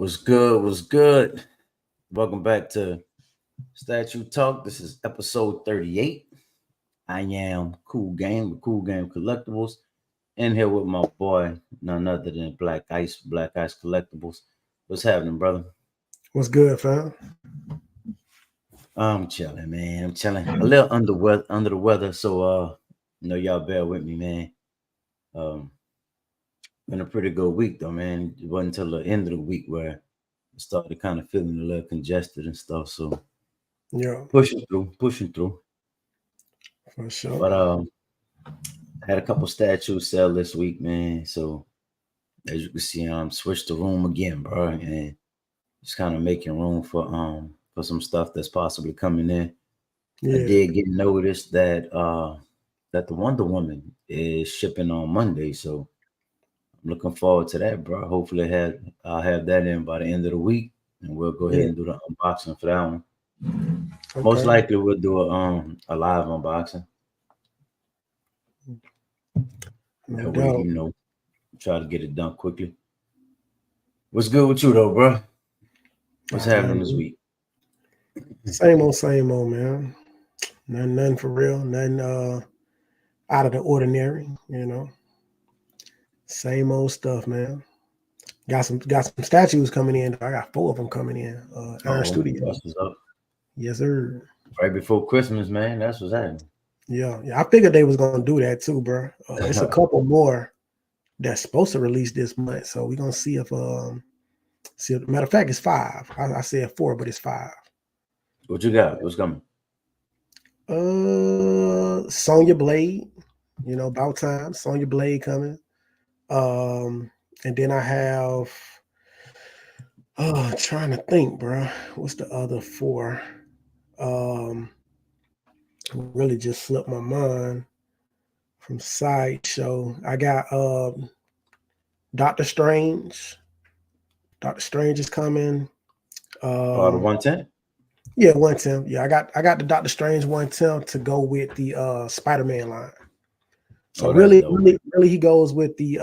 What's good? What's good? Welcome back to Statue Talk. This is episode 38. I am Cool Game with Cool Game Collectibles. In here with my boy, none other than Black Ice Collectibles. What's happening, brother? What's good, fam? I'm chilling, man. I'm chilling. A little under the weather, so y'all bear with me, man. Um, been a pretty good week though, man. It wasn't until the end of the week where I started kind of feeling a little congested and stuff. So Yeah, pushing through. for sure. But I had a couple statues sell this week, man. So as you can see, switched the room again, bro, and just kind of making room for some stuff that's possibly coming in. I Yeah, did get noticed that the Wonder Woman is shipping on Monday, so I'm looking forward to that, bro. Hopefully, I'll have that in by the end of the week, and we'll go ahead yeah. and do the unboxing for that one. Most Okay, likely, we'll do a live unboxing. no That way, doubt. try to get it done quickly. What's good with you though, bro? What's Oh happening man, this week? same old, man. Nothing for real. Nothing out of the ordinary. Same old stuff, man. Got some statues coming in. I got four of them coming in. Iron Oh, Studio. that's what's up. Yes, sir. Right before Christmas, man. That's what's happening. Yeah. I figured they was gonna do that too, bro. It's a couple more that's supposed to release this month, so we're gonna see if matter of fact, it's five. I said four, but it's five. What you got? What's coming? Sonya Blade, about time. Sonya Blade coming. Um, and then I have trying to think, bro. What's the other four? Um, really just slipped my mind from Sideshow. I got Doctor Strange. Doctor Strange is coming. Oh, the Um, 110? yeah, 110. Yeah, I got the Doctor Strange 110 to go with the Spider-Man line. So Oh, that's really, dope. really, really, he goes with the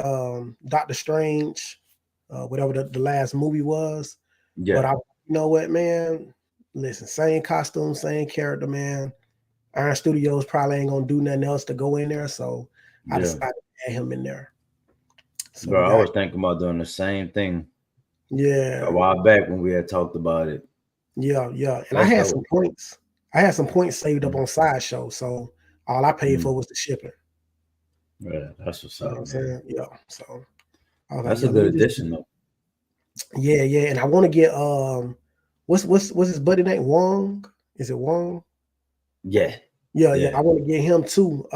Doctor Strange, whatever the last movie was. But Yeah, you know what, man? Listen, same costume, same character, man. Iron Studios probably ain't gonna do nothing else to go in there, so I yeah. decided to add him in there. So we Bro, I got was thinking about doing the same thing a yeah, while back when we had talked about it. yeah. And I That's had some dope. points. I had some points saved up Mm, on Sideshow, so all I paid mm. for was the shipping. Yeah, that's what's You know what up, I'm man. saying? Yeah. So I was like, That's a yeah, let good me just addition, though. yeah. And I want to get what's his buddy name? Wong? Is it Wong? Yeah, Yeah. yeah. I want to get him too.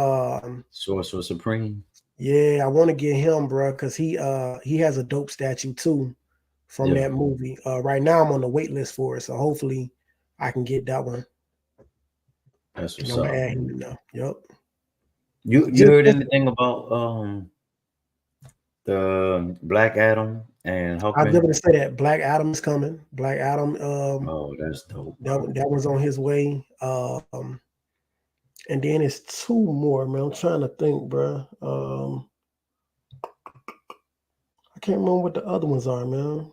Sorcerer Supreme. Yeah, I want to get him, bro, because he has a dope statue too from Yeah, that movie. Right now I'm on the wait list for it, so hopefully I can get that one. that's And what's I'm gonna up, add him man. in there. Yep. You heard anything about the Black Adam and I was Hawkman? going to say that Black Adam is coming. Black Adam, Oh, that's dope, bro. that one's on his way. And then it's two more, man. I'm trying to think, bro. I can't remember what the other ones are, man.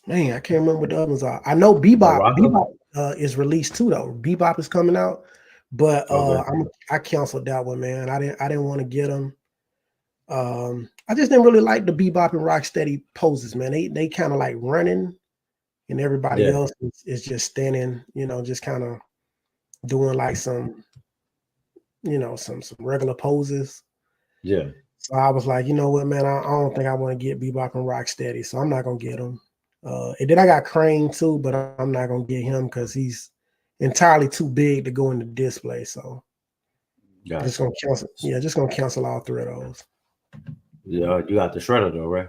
Man, I can't remember what the other ones are. I know Bebop. Baraka? Bebop is released too, though. Bebop is coming out, but Okay. I canceled that one, man. I didn't want to get them. I just didn't really like the Bebop and Rocksteady poses, man. They kind of like running, and everybody Yeah, else is just standing, just kind of doing like some regular poses. yeah. So I was like, you know what, man, I don't think I want to get Bebop and Rocksteady, so I'm not gonna get him. And then I got Crane too, but I'm not gonna get him because he's entirely too big to go in the display. So just Gotcha. gonna cancel. Yeah, just gonna cancel all three of those. Yeah, you got the shredder though, right?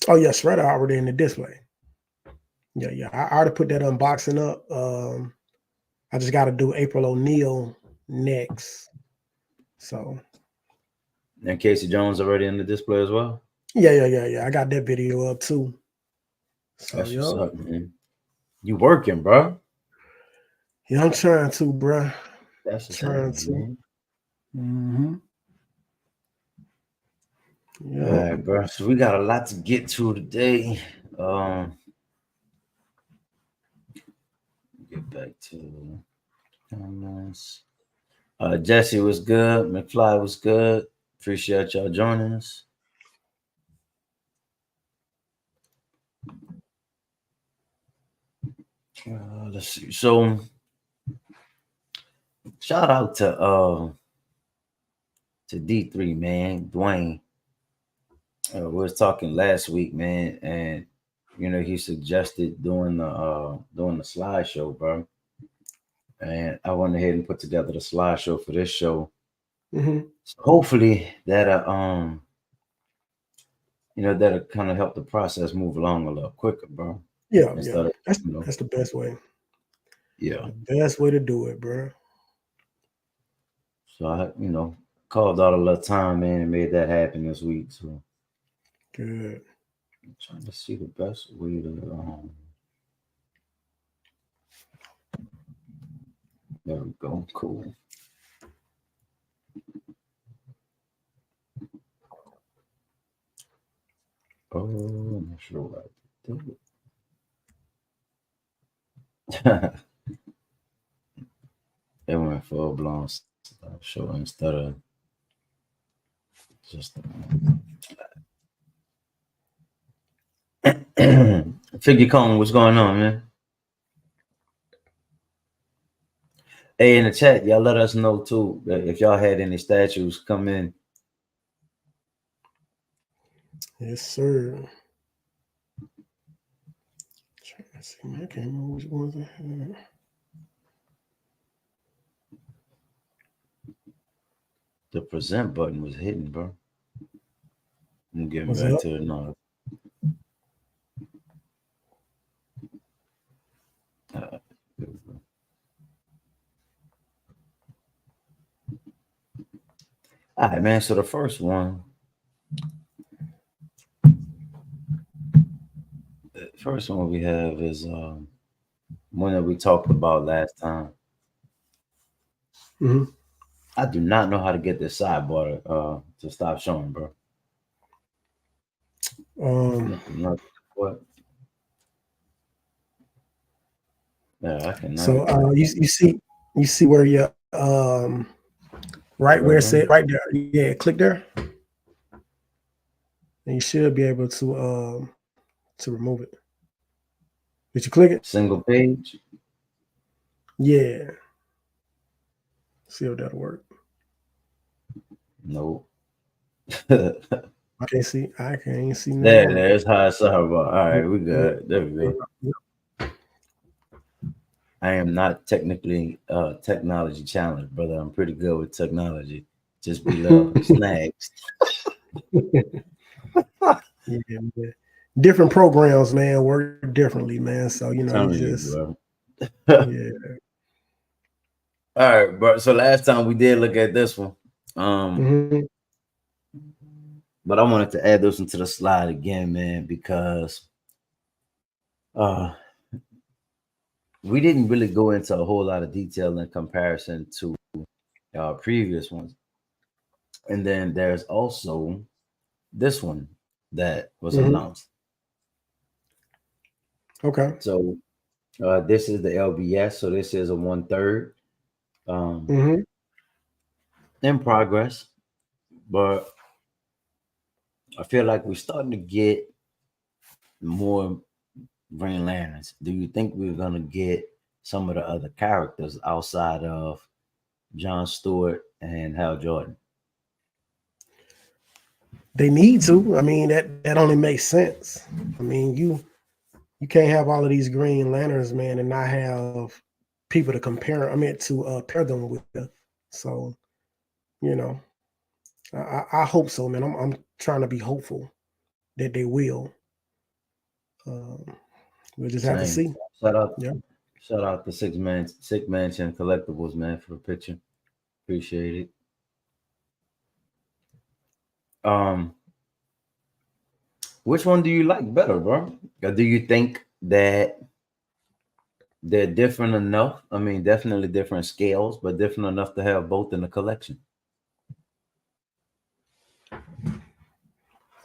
Oh yeah, Shredder already in the display. Yeah. I already put that unboxing up. I just got to do April O'Neil next. So And Casey Jones already in the display as well. yeah. I got that video up too. So That's what's yeah, up, man. You working, bro? yeah, I'm trying to, bruh. That's what's Trying happening, to. man. hmm All Yep. right, bro. So we got a lot to get to today. Get back to comments. Jesse was good. McFly was good. Appreciate y'all joining us. Let's see. So shout out to D3, man, Dwayne. We was talking last week, man, and he suggested doing the slideshow, bro. And I went ahead and put together the slideshow for this show. Mm-hmm. So hopefully that'll kind of help the process move along a little quicker, bro. Yeah, Instead yeah. of That's the best way. yeah. The best way to do it, bro. So I called out a little time, man, and made that happen this week. So Good. I'm trying to see the best way to there we go. Cool. Oh, I'm not sure what I did. It went full blown show instead of just Figure Cone, what's going on, man? Hey, in the chat, y'all let us know too if y'all had any statues come in. Yes, sir. Trying to see, man. I can't remember which ones I had. The present button was hidden, bro. I'm getting Was back up? to it now. All right, man. So the first one we have is one that we talked about last time. Mm-hmm. I do not know how to get this sidebar to stop showing, bro. What? Yeah, I cannot. So you see where your right where it said right there. Yeah, click there, and you should be able to remove it. Did you click it? Single page? Yeah. See if that'll work. No. I can't see. I can't see nothing. There's high sidebar. All right, we good. There we go. I am not technically technology challenged, brother. I'm pretty good with technology. Just be little snags. Yeah. Different programs, man, work differently, man. So you just bro. yeah. All right, bro. So last time we did look at this one. Mm-hmm. But I wanted to add this one to the slide again, man, because we didn't really go into a whole lot of detail in comparison to previous ones. And then there's also this one that was announced. Okay. So this is the LBS. So this is a 1/3 in progress. But I feel like we're starting to get more Green Lanterns. Do you think we're going to get some of the other characters outside of John Stewart and Hal Jordan? They need to. I mean, that only makes sense. I mean, you can't have all of these Green Lanterns, man, and not have people to compare. I mean, to pair them with. So, I hope so, man. I'm trying to be hopeful that they will. We'll just have to Same. see. Shout out, Yeah. shout out to Sick Mansion Collectibles, man, for the picture. Appreciate it. Which one do you like better, bro? Or do you think that they're different enough? I mean, definitely different scales, but different enough to have both in the collection.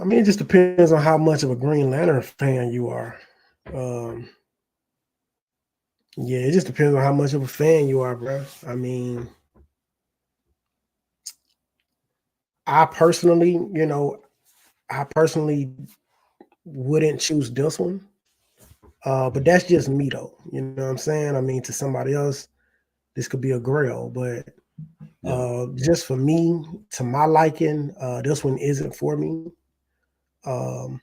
I mean, it just depends on how much of a Green Lantern fan you are. Um, yeah, it just depends on how much of a fan you are, bro. I mean, I personally, I personally wouldn't choose this one. But that's just me though. You know what I'm saying? I mean, to somebody else, this could be a grail, but Yeah. just for me, to my liking, this one isn't for me. Um,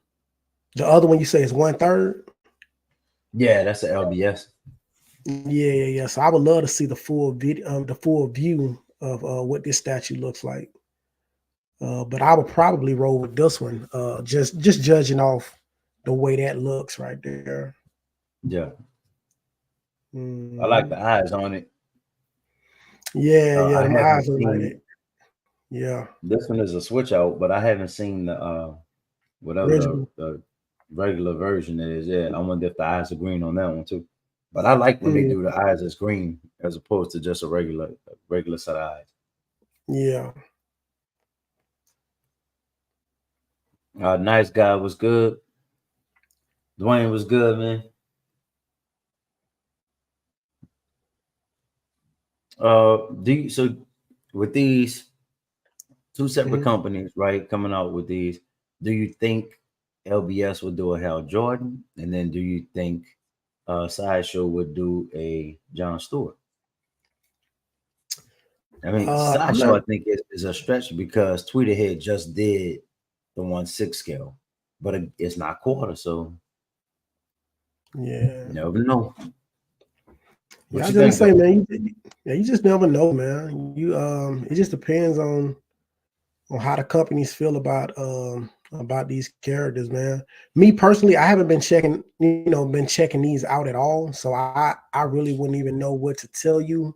the other one you say is 1/3. Yeah, that's the LBS. Yeah. So I would love to see the full video, the full view of what this statue looks like. But I would probably roll with this one, just judging off the way that looks right there. Yeah. I like Mhm. the eyes on it. Yeah, I them haven't eyes look like seen it. Yeah, this one is a switch out, but I haven't seen the whatever original. the regular version is. Yeah, I wonder if the eyes are green on that one too. But I like when they Mm, do the eyes as green as opposed to just a regular set of eyes. yeah. Nice guy was good. Dwayne was good, man. So with these two separate Mhm. companies, right, coming out with these, do you think LBS would do a Hal Jordan, and then do you think Sideshow would do a John Stewart? I mean, I'm Sideshow, not. I think is a stretch because Tweeterhead just did the 1/6 scale, but it's not quarter, so Yeah, you never know. yeah. What I was you gonna think say, though? man. Yeah, you just never know, man. It just depends on how the companies feel about these characters, man. Me personally, I haven't been checking these out at all, so I really wouldn't even know what to tell you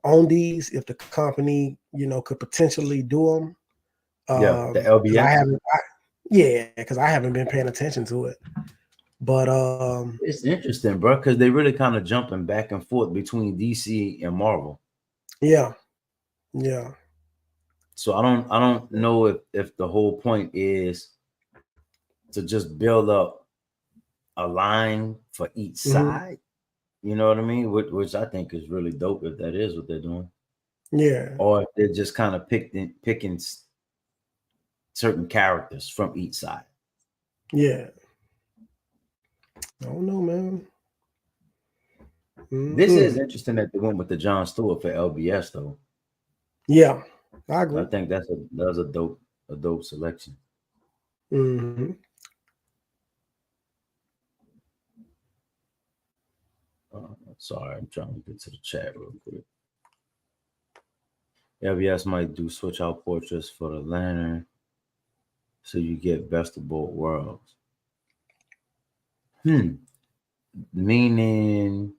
on these if the company could potentially do them. Yeah, the Because I LBS. haven't, yeah, because I haven't been paying attention to it. But It's interesting, bro, because they really kind of jumping back and forth between DC and Marvel. yeah, yeah, So I don't know if the whole point is to just build up a line for each hmm side. You know what I mean? Which I think is really dope if that is what they're doing, yeah, or if they're just kind of picking certain characters from each side. yeah. I don't know, man. This Hmm. is interesting that they went with the John Stewart for LBS though. Yeah, I I agree. think that's a dope selection. Hmm. Sorry, I'm trying to get to the chat real quick. LBS might do switch out portraits for the lantern, so you get best of both worlds. Hmm. Meaning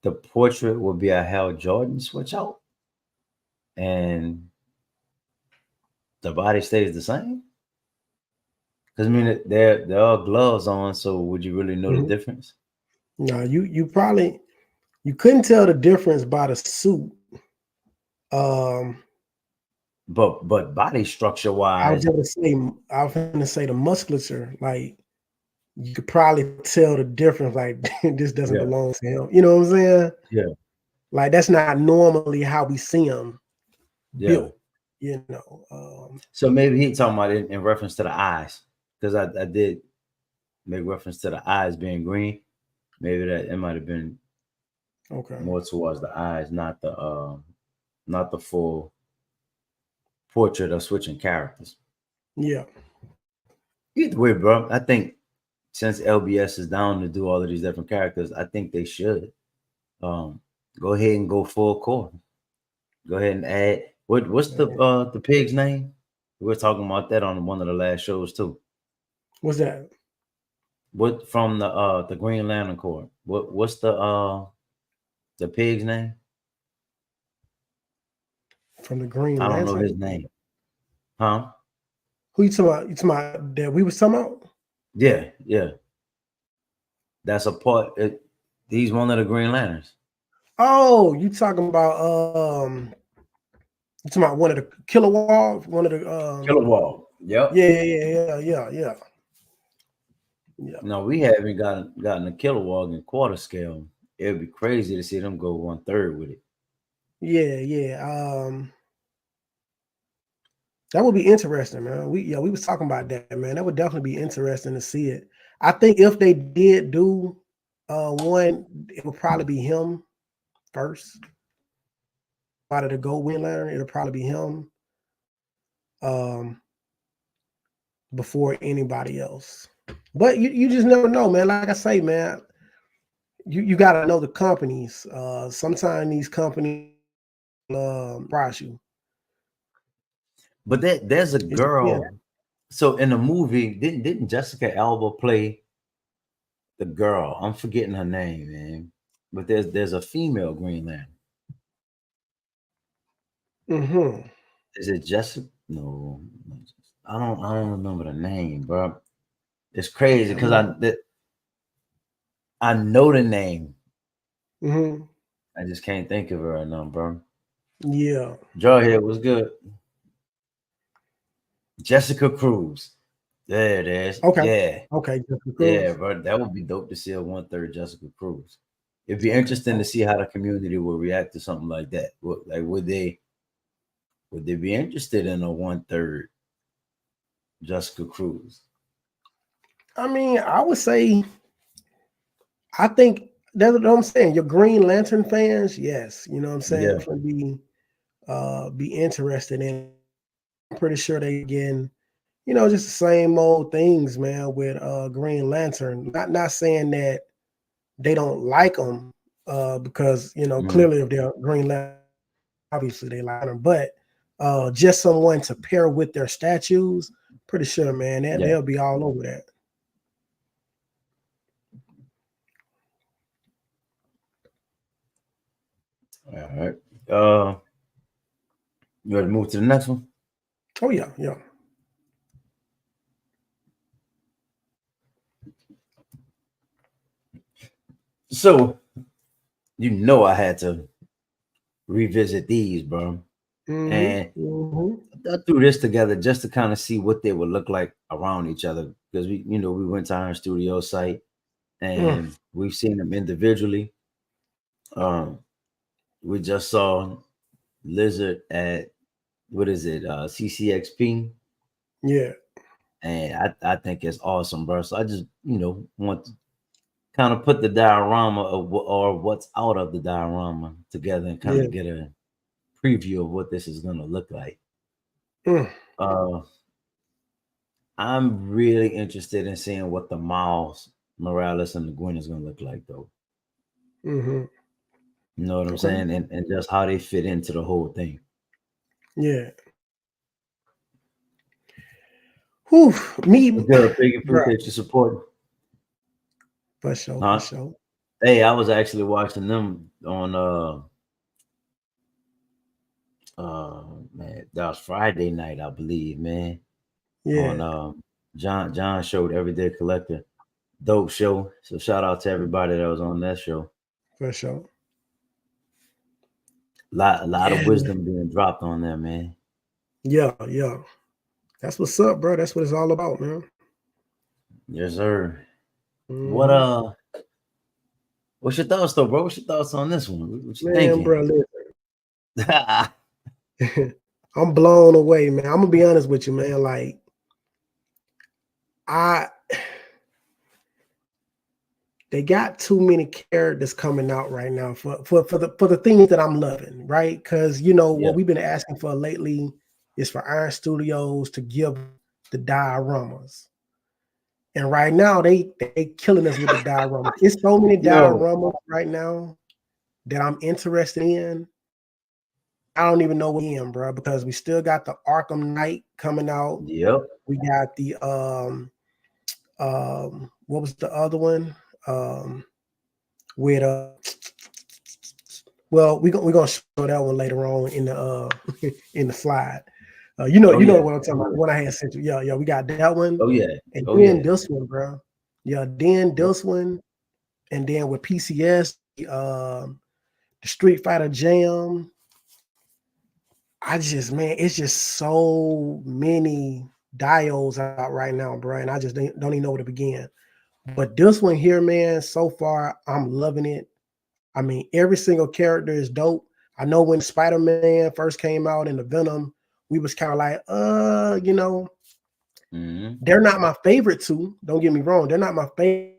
the portrait will be a Hal Jordan switch out, and the body stays the same. Because I mean, they're all gloves on, so would you really know the Hmm. difference? No, you probably you couldn't tell the difference by the suit. Um, But body structure I was wise, gonna say I was gonna say the musculature, like you could probably tell the difference. Like this doesn't yeah, belong to him. You know what I'm saying? yeah, Like that's not normally how we see him yeah. built. You know. So maybe he talking about it in reference to the eyes, because I did make reference to the eyes being green. Maybe that it might have been Okay. more towards the eyes, not the full portrait of switching characters. Yeah. Either way, bro, I think since LBS is down to do all of these different characters, I think they should um go ahead and go full core. Go ahead and add what's the pig's name? We were talking about that on one of the last shows too. What's that What from the Green Lantern Corps? What's the pig's name? from the Green I don't know his Lantern? name. Huh? Who you talking about? You talking about that we was talking about? Yeah, yeah. That's a part. He's one of the Green Lanterns. Oh, you talking about you talking about one of the Killer Wall, one of the Killer Wall. Yep. Yeah. No, we haven't gotten a Kilowog in quarter scale. It'd be crazy to see them go 1/3 with it. Yeah. That would be interesting, man. We was talking about that, man. That would definitely be interesting to see it. I think if they did do one, it would probably be him first. Out of the Gold Wing Lantern, it'll probably be him um, before anybody else. But you just never know, man. Like I say, man, you got to know the companies. Sometimes these companies price you. But there's a It depends. girl. So in the movie, didn't Jessica Alba play the girl? I'm forgetting her name, man. But there's a female Green Lantern. Mm-hmm. Is it Jessica? No, I don't remember the name, bro. It's crazy Yeah, I'm because not. I know the name. Mm-hmm. I just can't think of her right now, bro. Yeah. Jawhead was good. Jessica Cruz. There it is. Okay. Yeah. Okay. Jessica Yeah, Cruz. bro. That would be dope to see a 1/3 Jessica Cruz. It'd be interesting to Oh, see how the community will react to something like that. Like would they be interested in a 1/3 Jessica Cruz? I mean, I would say, I think that's what I'm saying. Your Green Lantern fans, yes, you know what I'm saying, Yeah. for be interested in. I'm pretty sure they again, just the same old things, man, with Green Lantern. Not saying that they don't like them, because Mhm. clearly if they're Green Lantern, obviously they like them, but just someone to pair with their statues, pretty sure, man, Yeah. they'll be all over that. All right. Uh, you ready to move to the next one? Oh yeah. So I had to revisit these, bro. And Hmm. I threw this together just to kind of see what they would look like around each other because we went to our studio site Mm, and we've seen them individually. Um, we just saw Lizard at what is it, CCXP, yeah. and I think it's awesome, bro. So I just want to kind of put the diorama or what's out of the diorama together and kind Yeah. of get a preview of what this is gonna look like. Mm, Uh, I'm really interested in seeing what the Miles Morales and the Gwen is gonna look like, though. hmm. You know what I'm Okay. saying, and just how they fit into the whole thing. Yeah. Whew. Me, What's good, Big? bro. Appreciate your support. For sure. For Huh? sure. Hey, I was actually watching them on man, that was Friday night, I believe, man. On Yeah. John showed Everyday Collector. Dope show. So shout out to everybody that was on that show. For sure. Lot of Yeah. wisdom being dropped on there, man. Yeah. That's what's up, bro. That's what it's all about, man. Yes, sir. What Hmm. what's your thoughts though, bro? What's your thoughts on this one? What you Man, thinking? bro, listen. I'm blown away, man. I'm gonna be honest with you, man. Like, I they got too many characters coming out right now for the things that I'm loving, right? Because Yeah. what we've been asking for lately is for Iron Studios to give the dioramas. And right now they killing us with the dioramas. It's so many Yo. dioramas right now that I'm interested in. I don't even know what in, bro, because we still got the Arkham Knight coming out. Yep. We got the what was the other one? With well, we're gonna show that one later on in the in the slide. Oh You know yeah. what I'm talking Oh about. The yeah. one I had sent you. Yeah, we got that one, Oh yeah. and Oh then yeah. this one, bro. Yeah, then Yep. this one, and then with PCS, the Street Fighter Jam. I just, man, it's just so many. diodes out right now, bro, and I just don't even know where to begin. But this one here, man, so far I'm loving it. I mean, every single character is dope. I know when Spider-Man first came out and the Venom, we was kind of like, they're not my favorite two. Don't get me wrong, they're not my favorite.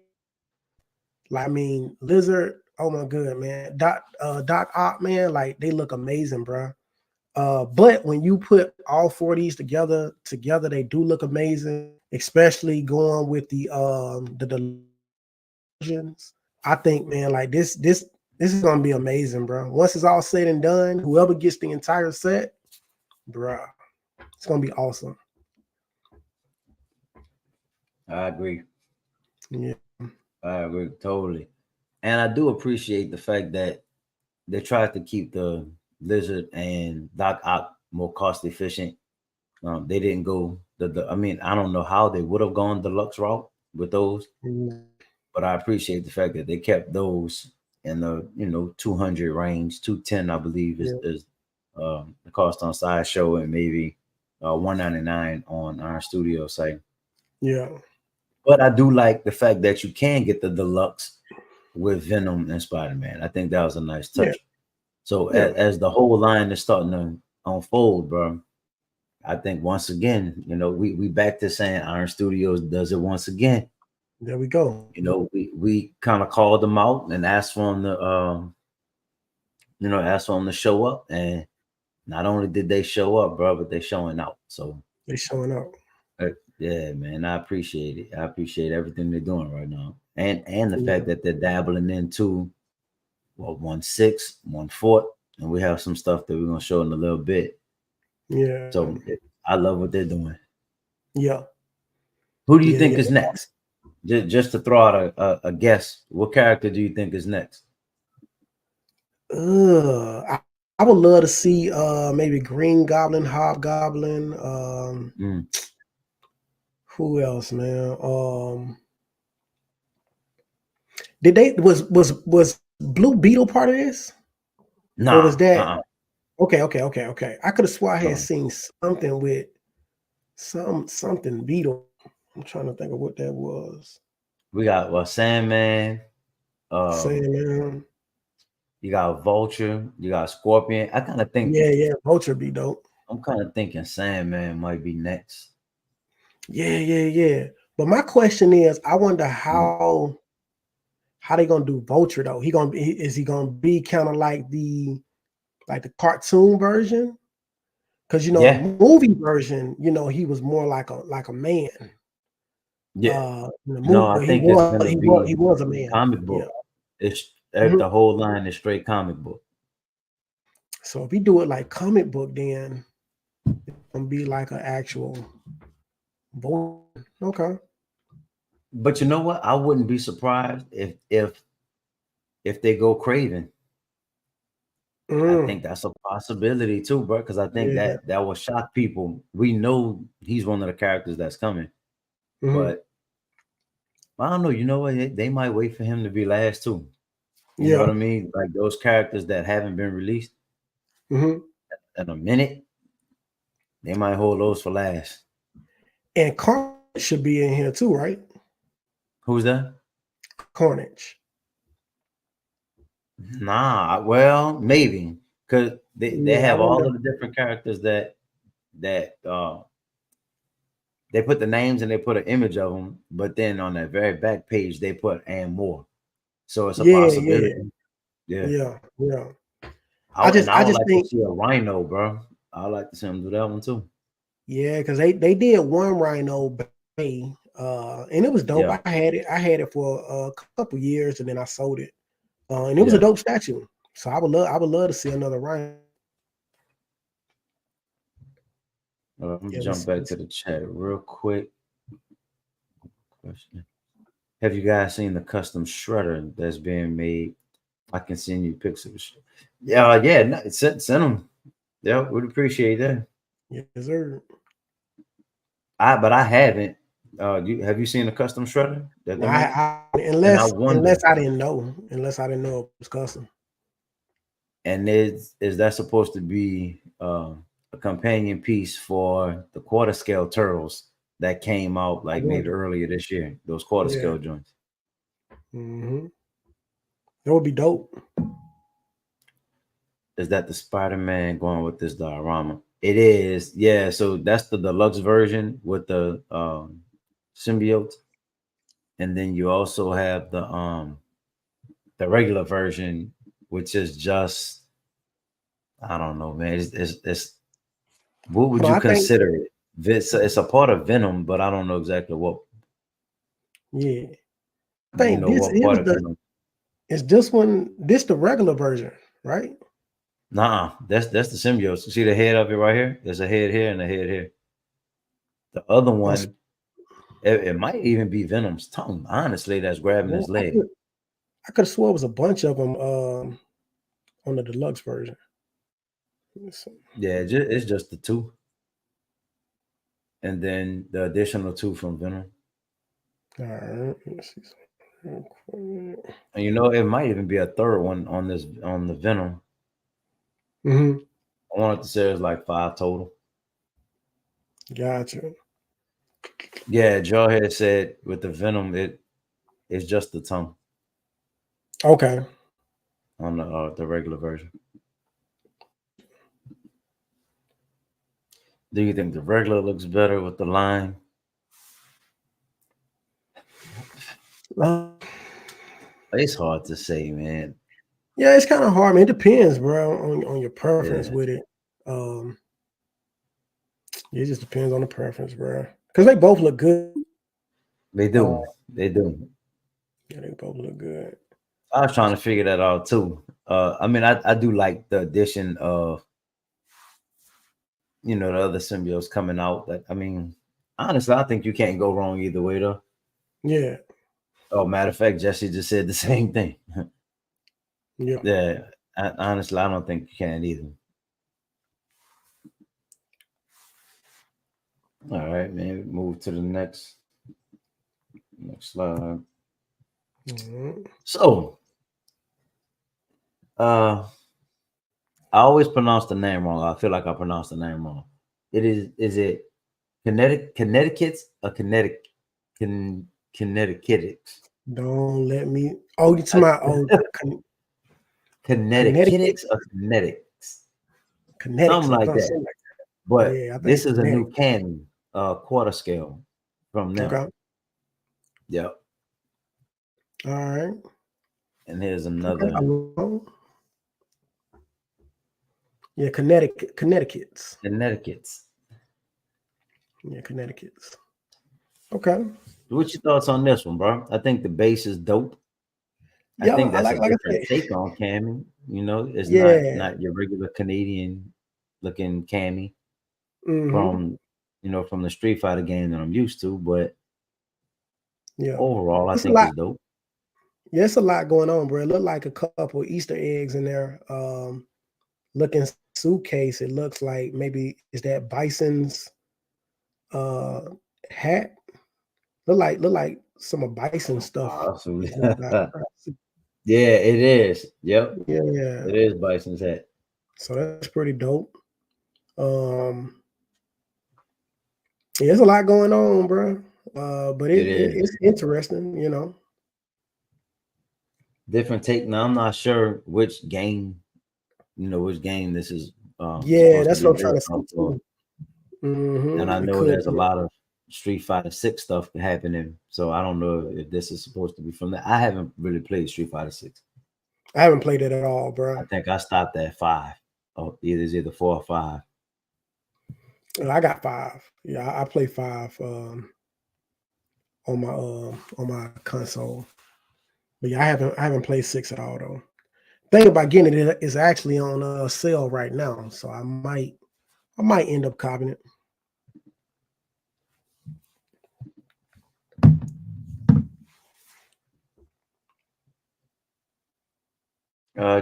Like, I mean, Lizard, oh my god, man. Doc Ock, man, like they look amazing, bro. But when you put all four of these together, they do look amazing, especially going with the delusions. I think, man, like this is gonna be amazing, bro. Once it's all said and done, whoever gets the entire set, bro, it's gonna be awesome. I agree. Yeah, I agree totally. And I do appreciate the fact that they tried to keep the Lizard and Doc Ock more cost efficient. They didn't go the I mean, I don't know how they would have gone deluxe route with those, mm, but I appreciate the fact that they kept those in the 200 range. 210 I believe is yeah, the cost on Sideshow, and maybe 199 on our studio site. yeah, But I do like the fact that you can get the deluxe with Venom and Spider-Man. I think that was a nice yeah, touch. So yeah, as the whole line is starting to unfold, bro, I think once again, we back to saying Iron Studios does it once again. there we go. We kind of called them out and asked for them to asked for them to show up, and not only did they show up, bro, but they showing out. So They showing up. uh, yeah, man, I appreciate it. I appreciate everything they're doing right now, and the Yeah, fact that they're dabbling into 1/6, 1/4, and we have some stuff that we're gonna show in a little bit. yeah, So I love what they're doing. yeah, Who do you yeah, think yeah. is next? Just to throw out a guess, what character do you think is next? I would love to see maybe Green Goblin, Hobgoblin. Mm. Who else, man? Did they was Blue Beetle part of this, or was Nah, that okay? I could have swore I had no. seen something with something Beetle. I'm trying to think of what that was. We got Sandman. Um, Sandman. you got Vulture. You got Scorpion. I kind of think Yeah. Vulture be dope. I'm kind of thinking Sandman might be next. Yeah. But my question is, I wonder Mm. how they gonna do Vulture though? Is he gonna be kind of like the cartoon version? Because the Yeah, movie version, he was more like a man. yeah. In the No, I movie, he think it's was gonna he was be he was a man. comic Yeah. book. It's Mhm. the whole line is straight comic book. So if we do it like comic book, then it's gonna be like an actual vote. Okay. But you know what? I wouldn't be surprised if they go Craven. I Mm, think that's a possibility too, bro. Because I think yeah. that will shock people. We know he's one of the characters that's coming, Hmm. but I don't know. You know what? They might wait for him to be last too. You know what Yeah. I mean? Like those characters that haven't been released Hmm. in a minute, they might hold those for last. And Carnage should be in here too, right? Who's that? Carnage. Nah, well, maybe because they Yeah, I have all wonder. of the different characters that they put the names and they put an image of them, but then on that very back page they put and more. So it's a Yeah. possibility. Yeah. Yeah. I I would just like to think, see a rhino, bro. I would like to see him do that one too. yeah, because they did one Rhino Bay, and it was dope. Yeah, I had it for a couple years, and then I sold it. And it was a yeah. dope statue. So I would love to see another Rhino. I'm gonna Yeah, jump back to the chat real quick. Question: Have you guys seen the custom shredder that's being made? I can send you pictures. Yeah, yeah. No, send them. Yeah, would appreciate that. yes, sir. But I haven't. Have you seen the custom shredder that they're making? And I wonder, Unless I didn't know it was custom. and is that supposed to be a companion piece for the quarter scale turtles that came out I like maybe wonder. earlier this year. Those quarter Yeah. scale joints. Hmm. That would be dope. Is that the Spider-Man going with this diorama? It is, yeah. So that's the deluxe version with the symbiote, and then you also have the regular version, which is just I don't know, man. It's what would Hold on, you I think. consider it? It's a part of Venom, but I don't know exactly what Yeah, I think this what is part of the Venom. is this one. This the regular version, right? Nah, that's the symbiote. See the head of it right here? There's a head here and a head here. The other Oh, one, it might even be Venom's tongue. Honestly, that's grabbing well, his leg. I could have swore it was a bunch of them on the deluxe version. Yeah, it's just the two, and then the additional two from Venom. All right, let's see something real quick. And it might even be a third one on this on the Venom. Mm-hmm. I wanted to say it's like five total. Gotcha. Yeah, Jawhead said with the Venom, it's just the tongue Okay. on the regular version. Do you think the regular looks better with the line? Uh, It's hard to say, man. yeah, it's kind of hard, man. It depends, bro, on your preference Yeah, with it. Um, it just depends on the preference, bro. Because they both look good. they Uh, do. They do. yeah, they both look good. I was trying to figure that out too. I mean, I do like the addition of the other symbiotes coming out. That I mean, honestly, I think you can't go wrong either way though. Yeah, Oh, matter of fact, Jesse just said the same thing. yeah. Yeah, honestly, I don't think you can either. All right, man. Move to the next slide. Mhm. So, uh, I always pronounce the name wrong. I feel like I pronounced the name wrong. Is it Connecticut's or Connecticutics? Don't let me. Oh, you to I, my Connecticut, Connecticutics or Connectics? Connectics, Something or like something, that. something like that. But Yeah, I think this is a Connecticut. new canon, quarter scale from them. Okay. Yep. All right. And here's Okay. another Yeah, Connecticut's. Connecticut's. Yeah, Connecticut's. Okay. What's your thoughts on this one, bro? I think the base is dope. I Yeah, think I that's a like I different said. take on Cammy. It's not Yeah. not your regular Canadian looking Cammy Mm-hmm. from from the Street Fighter game that I'm used to. But Yeah. overall, I It's a think lot. it's dope. Yeah, it's a lot going on, bro. It looked like a couple Easter eggs in there. Looking suitcase. It looks like maybe is that Bison's uh hat. Look like some of Bison stuff Absolutely. is in the background. Yeah, it is. Yep, Yeah. it is Bison's hat. So that's pretty dope. Um, yeah, there's a lot going on, bro. But It is it's interesting, you know. different take. Now I'm not sure which game this is Yeah, supposed to that's be what I'm trying based to say off of. too. And I It know could there's a be. lot of Street Fighter 6 stuff happening. So I don't know if this is supposed to be from that. I haven't really played Street Fighter 6. I haven't played it at all, I bro. think I stopped at five. Oh, either 4 or 5. I got five. Yeah, I play five on my console. But yeah, I haven't played six at all though. Thing about getting it is actually on sale right now, so I might end up copying it.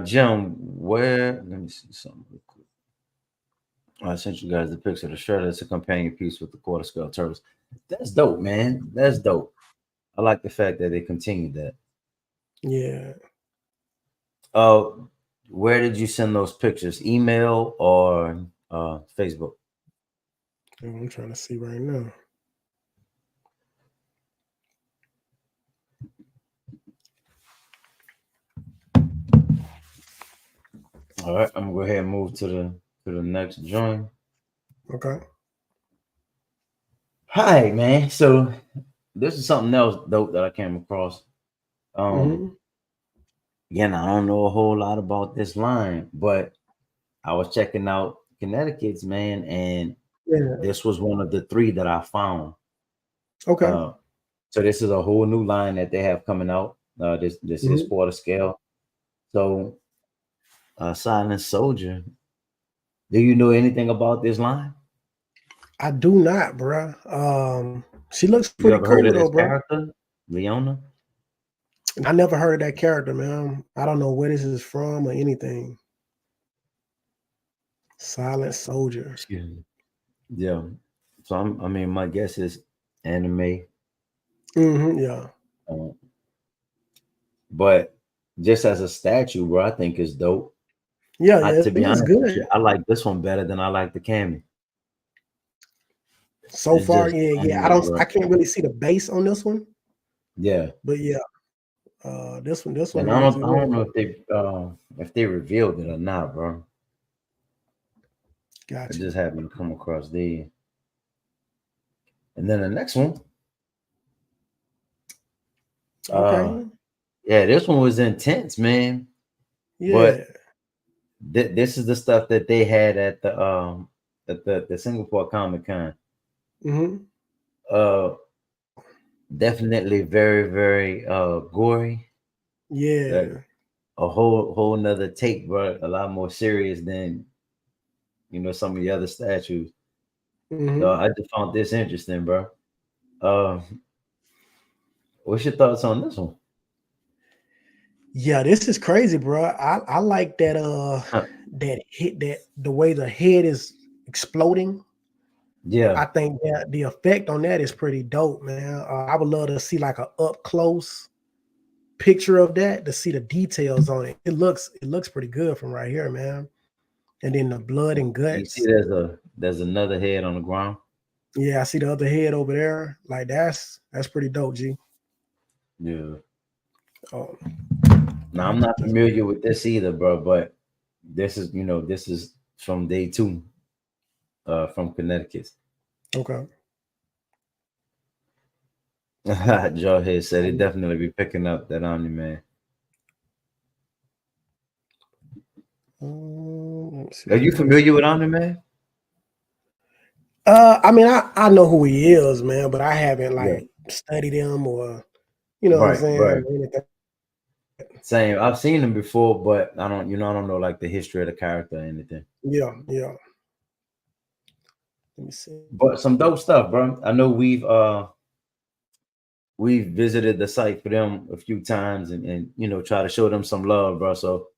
Jim, where let me see something real quick. I sent you guys the picture of the shirt. It's a companion piece with the quarter scale turtles. That's dope, man. That's dope. I like the fact that they continued that. Yeah. Uh, where did you send those pictures? Email or Facebook. I'm trying to see right now. All right, I'm gonna go ahead and move to the next joint. Okay. Hi, man. So this is something else dope that I came across. Um, Mm-hmm. Again, I don't know a whole lot about this line, but I was checking out Connecticut's, man, and Yeah. this was one of the three that I found. Okay. Uh, so this is a whole new line that they have coming out. This is Mm-hmm. quarter scale. So, Silent Soldier. Do you know anything about this line? I do not, bruh. She looks You pretty ever heard cool of though, this bro. character, Leona? I never heard of that character, man. I don't know where this is from or anything. Silent Soldier. Excuse me. Yeah. So I mean, my guess is anime. Mm-hmm. Yeah. Uh, but just as a statue, bro, I think it's dope. Yeah, I, yeah, to it be looks honest with you, good. I like this one better than I like the Cammy. So It's far, just yeah, I don't yeah. know, I bro. can't really see the base on this one, Yeah, but yeah, this one and here is I don't good. know if they revealed it or not, bro. I Got you. just happened to come across the, and then the next one, uh, Okay. yeah, this one was intense, man. Yeah. But this is the stuff that they had at the Singapore Comic Con. Mm-hmm. Uh, Definitely very gory. Like Yeah. a whole nother take, bro. A lot more serious than some of the other statues. So Mm-hmm. I just found this interesting, bro. Uh, what's your thoughts on this one? Yeah, this is crazy, bro. I like that Huh. that hit that the way the head is exploding. Yeah, I think that the effect on that is pretty dope, man. I would love to see like a up close picture of that to see the details on it. It looks pretty good from right here, man. And then the blood and you see, guts. there's another head on the ground. Yeah, I see the other head over there. Like that's pretty dope, G. Yeah. Oh, Now I'm not familiar with this either, bro. But this is from day two, from Connecticut. okay. Joe here said he definitely be picking up that Omni Man. Let me see Are if I you can post familiar it. with Omni Man? I mean, I know who he is, man, but I haven't Yeah. like studied him or you know what I'm Right, right. saying. Or anything. Same. I've seen him before, but I don't know like the history of the character or anything. Yeah, yeah. Let me see. But some dope stuff, bro. I know we've visited the site for them a few times and try to show them some love, bro. So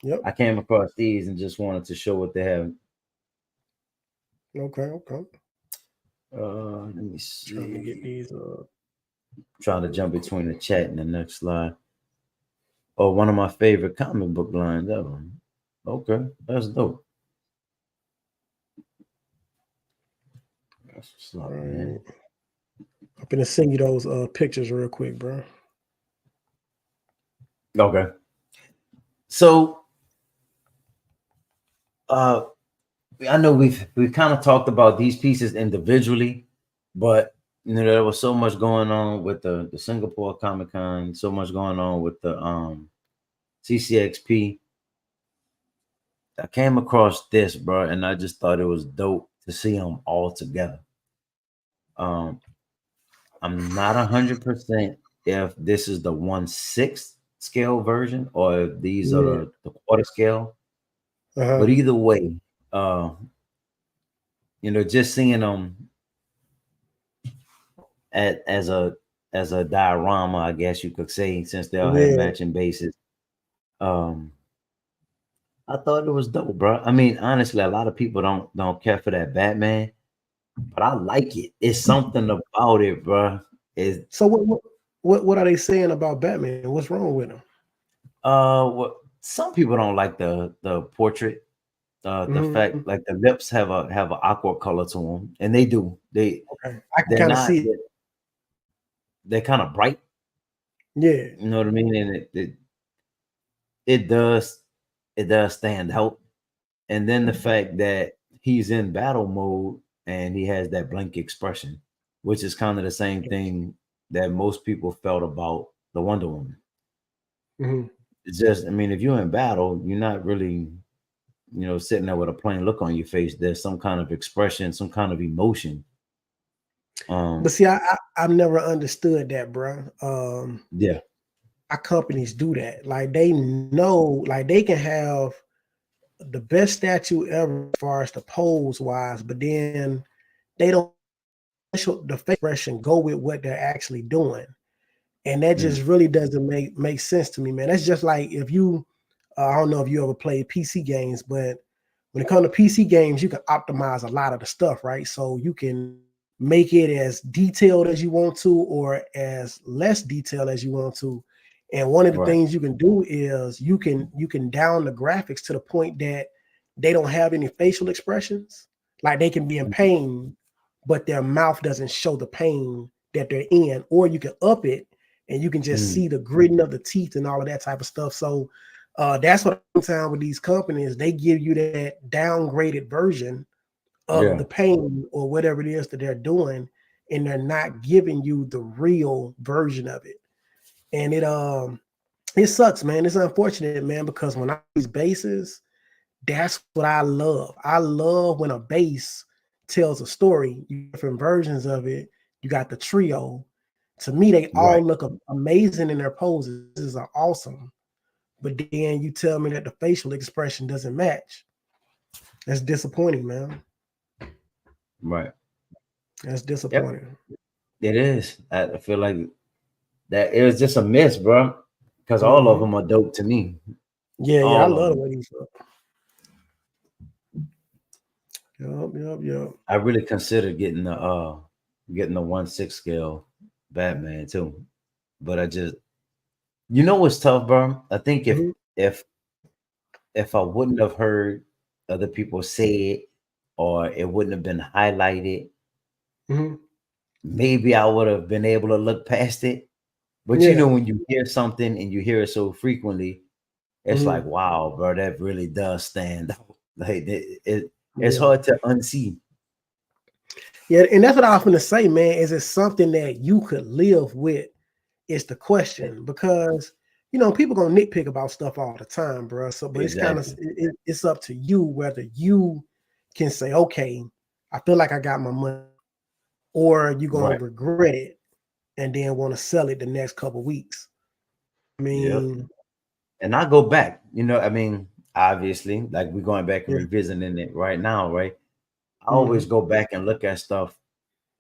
Yep. I came across these and just wanted to show what they have. Okay, okay. Let me Trying to get see. these Trying to real jump quick. between the chat and the next slide. Oh, one of my favorite comic book lines ever. Okay, that's dope. That's what's up, Right. man. I'm gonna send you those pictures real quick, bro. Okay. So uh I know we've kind of talked about these pieces individually, but there was so much going on with the Singapore Comic Con, so much going on with the CCXP. I came across this, bro, and I just thought it was dope to see them all together. Um, I'm not 100% if this is the 1/6 scale version or if these are Yeah. the quarter scale, but Uh-huh. either way, uh, just seeing them as a diorama, I guess you could say, since they all have Yeah. matching bases. Um, I thought it was dope, bro. I mean, honestly, a lot of people don't care for that Batman, but I like it. It's something about it, bro. Is So what are they saying about Batman? What's wrong with him? what some people don't like the portrait. The fact like the lips have an aqua color to them, and they do. Okay, I can They're kind of not. see it. They're kind of bright. Yeah. You know what I mean? And it does stand out. And then the fact that he's in battle mode and he has that blank expression, which is kind of the same thing that most people felt about the Wonder Woman. Mm-hmm. It's just, I mean, if you're in battle, you're not really, sitting there with a plain look on your face. There's some kind of expression, some kind of emotion. But see, I've never understood that, bro. Yeah, Our companies do that. Like they know, like they can have the best statue ever as far as the pose wise, but then they don't the face expression go with what they're actually doing. And that just really doesn't make sense to me, man. That's just like if you I don't know if you ever played PC games, but when it comes to PC games, you can optimize a lot of the stuff, right? So you can make it as detailed as you want to or as less detailed as you want to. And one of the right. things you can do is you can down the graphics to the point that they don't have any facial expressions. Like they can be in Mhm. pain, but their mouth doesn't show the pain that they're in, or you can up it and you can just Mhm. see the gritting of the teeth and all of that type of stuff. So that's what I'm saying with these companies. They give you that downgraded version of Yeah, the pain or whatever it is that they're doing, and they're not giving you the real version of it. And it sucks, man. It's unfortunate, man, because when I these bases, that's what I love. I love when a base tells a story, different versions of it. You got the trio. To me, they all right, look amazing in their poses. Are awesome. But then you tell me that the facial expression doesn't match. That's disappointing, man. right. That's Yep, disappointing. it is. I feel like that it was just a miss, bro. Because all of Mm-hmm. them are dope to me. Yeah, yeah, I All of love the them. way these look. Yup, yup, yup. I really considered getting the 1/6 scale Batman too. But I just what's tough, bro? I think if Mm-hmm. if if I wouldn't have heard other people say it or it wouldn't have been highlighted, Mm-hmm. maybe I would have been able to look past it. But Yeah. when you hear something and you hear it so frequently, it's Mm-hmm. like, wow, bro, that really does stand out. Like it's Yeah. hard to unsee. Yeah, and that's what I was going to say, man. Is it something that you could live with? Is the question because people gonna nitpick about stuff all the time, bro. So, but it's kind of Exactly. it's up to you whether you can say, okay, I feel like I got my money, or you gonna Right. regret it and then want to sell it the next couple weeks. I Yep. mean, And I go back, I mean, obviously, like we're going back and yeah, revisiting it right now, right? I always mm-hmm, go back and look at stuff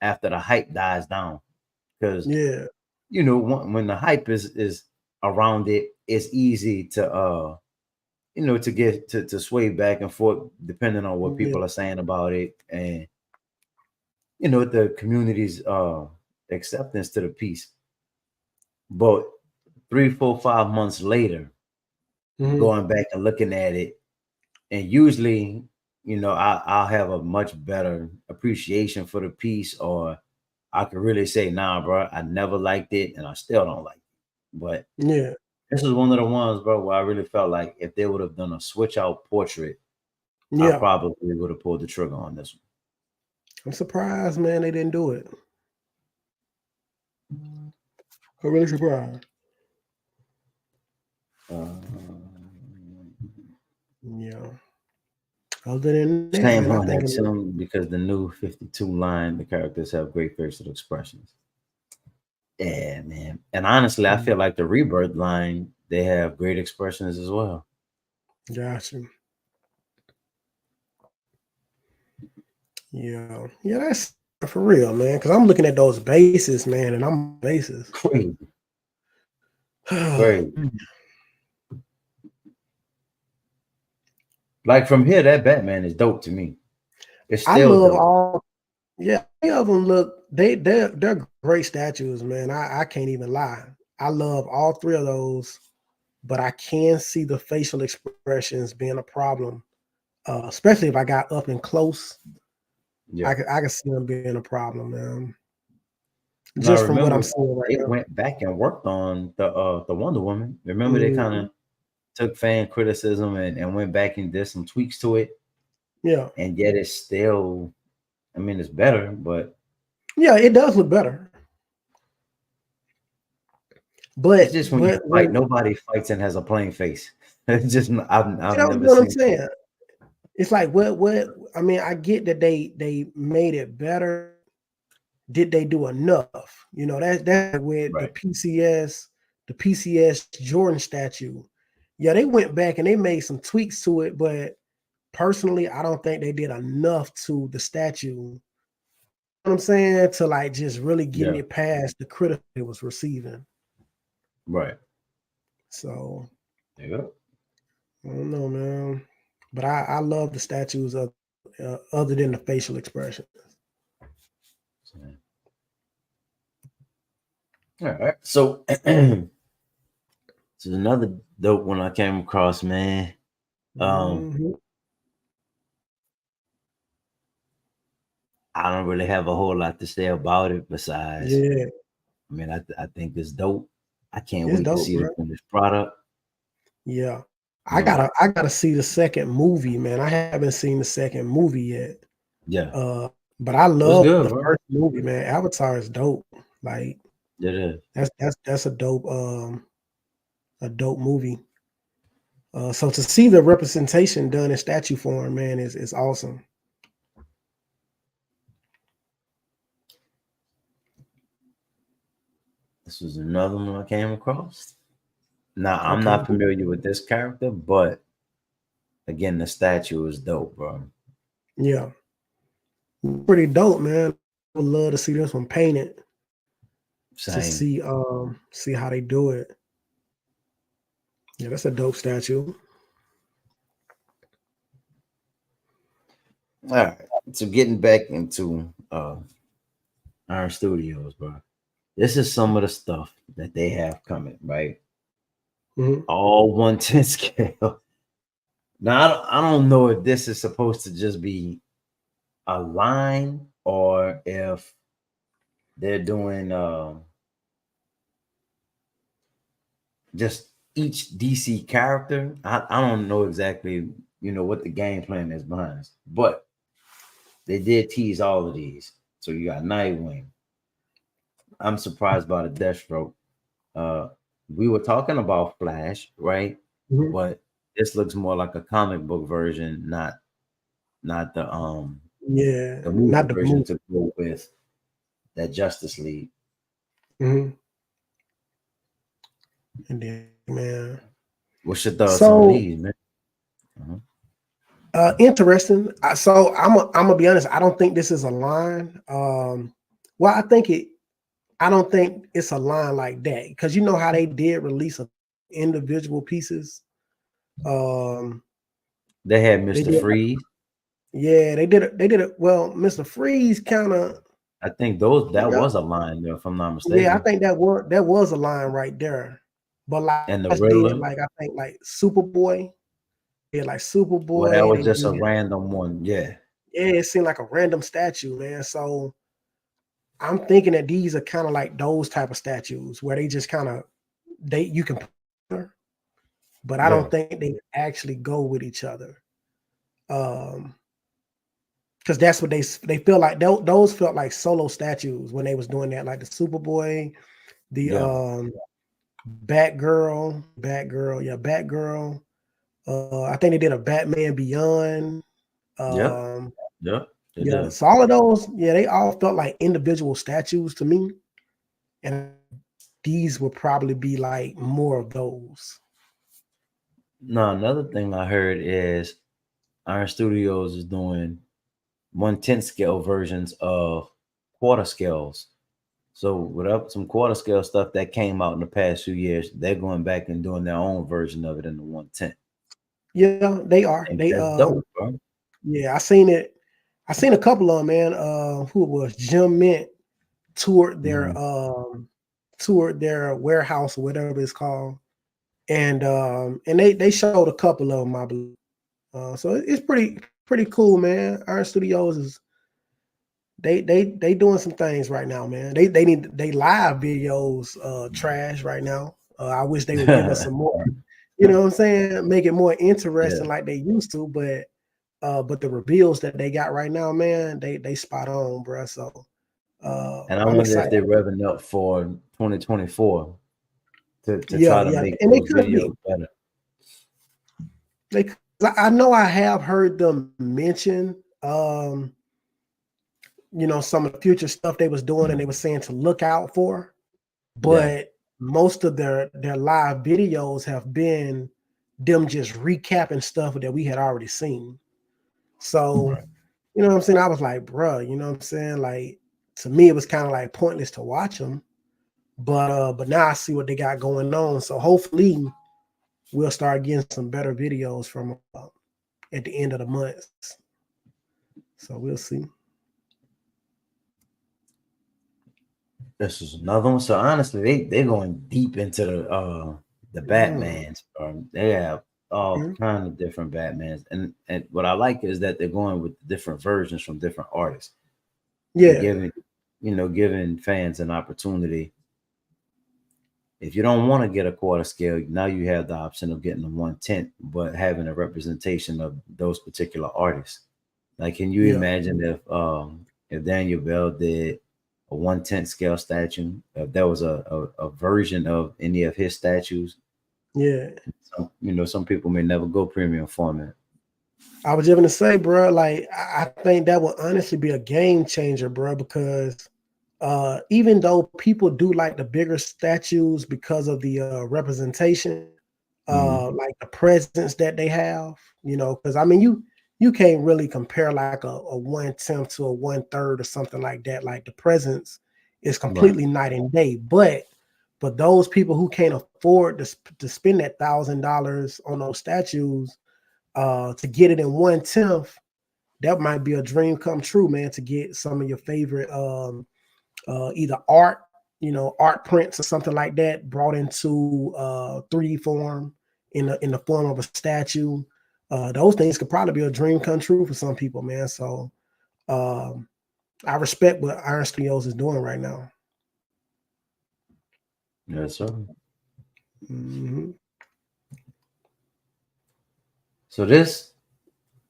after the hype dies down. Because, yeah, when the hype is around it, it's easy to get to sway back and forth depending on what yeah, people are saying about it and the community's acceptance to the piece. But 3, 4, 5 months later, mm-hmm, going back and looking at it, and usually, I'll have a much better appreciation for the piece, or I could really say, nah, bro, I never liked it and I still don't like it. But yeah, this is one of the ones, bro, where I really felt like if they would have done a switch out portrait, I yeah. probably would have pulled the trigger on this I'm surprised, man. They didn't do it. I'm really surprised. Yeah. Other than that, man, Same I on think that it looked. too, because the new 52 line, the characters have great facial expressions. Yeah, man. And honestly, I feel like the rebirth line, they have great expressions as well. Gotcha. Yeah, yeah, that's for real, man. Because I'm looking at those bases, man, and I'm bases. Crazy, crazy. Like from here, that Batman is dope to me. It's I still love dope. all. Yeah, any of them look. They're great statues, man. I can't even lie. I love all three of those, but I can see the facial expressions being a problem especially if I got up and close. Yeah. I could see them being a problem, man. Now Just from what I'm remember seeing right they now. went back and worked on the Wonder Woman. Remember they kind Mhm. of took fan criticism and went back and did some tweaks to it, Yeah, and yet it's still, I mean, it's better, but yeah, it does look better. it's But just when you but fight, when nobody fights and has a plain face. It's just I've that was never what I'm seen it. saying. It's like what I mean. I get that they made it better. Did they do enough? You know, that's like with Right. the PCS Jordan statue. Yeah, they went back and they made some tweaks to it, but personally, I don't think they did enough to the statue. You know what I'm saying, to like just really getting Yeah. it past the criticism it was receiving. Right. So There you go. I don't know, man. But I love the statues of other than the facial expression. So, all right. So, so another dope one I came across, man. Um, Mhm. I don't really have a whole lot to say about it besides, Yeah, I mean, I think it's dope. I can't it's wait to dope, see the bro. finished product. Yeah. You know, I gotta see the second movie, man. I haven't seen the second movie yet. yeah, Uh, but I it was love good, the bro. first movie, man. Avatar is dope. Like It is. that's a dope movie. So to see the representation done in statue form, man, is awesome. This was another one I came across. Now I'm Okay. not familiar with this character, but again, the statue is dope, bro. Yeah. Pretty dope, man. I would love to see this one painted to Same. see how they do it. Yeah, that's a dope statue. All right. So getting back into Iron Studios, bro. This is some of the stuff that they have coming, right? Mhm. All 110 scale. Now I don't know if this is supposed to just be a line or if they're doing just each DC character. I don't know exactly, what the game plan is behind this, but they did tease all of these. So you got Nightwing. I'm surprised by the Deathstroke. Uh, we were talking about Flash, right? Mhm. But this looks more like a comic book version, not Yeah, the movie not the version movie. to go with that Justice League. Mhm. And then, man. What's your thoughts on So these, man? Uh-huh. interesting. So I'm gonna be honest. I don't think this is a line. Well, I don't think it's a line like that because you know how they did release individual pieces. Um, They had they Mr. did. Freeze. Yeah, they did it. They did it. Well, Mr. Freeze kind of. I think those that Yeah, was a line there, if I'm not yeah. I mistaken. think that was a line right there. But like And the I did, Riddler, like I think like Superboy. Yeah, like well, that Superboy. was They just a did. random one. Yeah, Yeah, it seemed like a random statue, man. So I'm thinking that these are kind of like those type of statues where they just kind of they you can, but I yeah, don't think they actually go with each other. Um, because that's what they feel like. Those felt like solo statues when they was doing that, like the Superboy, the yeah, Batgirl, yeah, Batgirl. I think they did a Batman Beyond. yep, Um, yep. They yeah, did. so all of those, yeah, they all felt like individual statues to me, and these would probably be like more of those. Now another thing I heard is Iron Studios is doing 1/10 scale versions of quarter scales. So without some quarter scale stuff that came out in the past few years, they're going back and doing their own version of it in the 110. Yeah, they are. And They that's dope, bro. yeah, I seen it. I seen a couple of them, man. Who it was? Jim Mint toured Mhm. their warehouse or whatever it's called, and they showed a couple of them, I believe. So it's pretty cool, man. Iron Studios is they doing some things right now, man. They need they live videos trash right now. I wish they would give us some more. You know what I'm saying? Make it more interesting Yeah. like they used to, but the reveals that they got right now, man, they spot on, bro. So And I I'm wonder if excited. they're revving up for 2024 to Yeah, try to yeah, make and they those could be. videos better. They, I know I have heard them mention, some of the future stuff they was doing, and they were saying to look out for. Yeah. But most of their live videos have been them just recapping stuff that we had already seen. So, Right. you know what I'm saying? I was like, bruh, you know what I'm saying? Like, to me, it was kind of like pointless to watch them. But now I see what they got going on. So hopefully we'll start getting some better videos from at the end of the month. So we'll see. This is another one. So honestly, they're going deep into the Mm, Batmans. They have all okay. kind of different Batmans, and what I like is that they're going with different versions from different artists and Yeah, giving fans an opportunity. If you don't want to get a quarter scale, now you have the option of getting a 1/10, but having a representation of those particular artists. Like, can you yeah, imagine if Daniel Bell did a 1/10 scale statue? If there was a version of any of his statues, yeah. some people may never go premium format. I was just gonna say, bro, like I think that would honestly be a game changer, bro, because even though people do like the bigger statues because of the representation, Hmm. like the presence that they have, because I mean you can't really compare like a 1/10 to a 1/3 or something like that. Like the presence is Right. completely night and day. But for those people who can't afford to spend that $1,000 on those statues, to get it in 1/10, that might be a dream come true, man. To get some of your favorite either art prints or something like that brought into 3D form in the form of a statue. Those things could probably be a dream come true for some people, man. So um, I respect what Iron Studios is doing right now. Yes, sir. Hmm. So this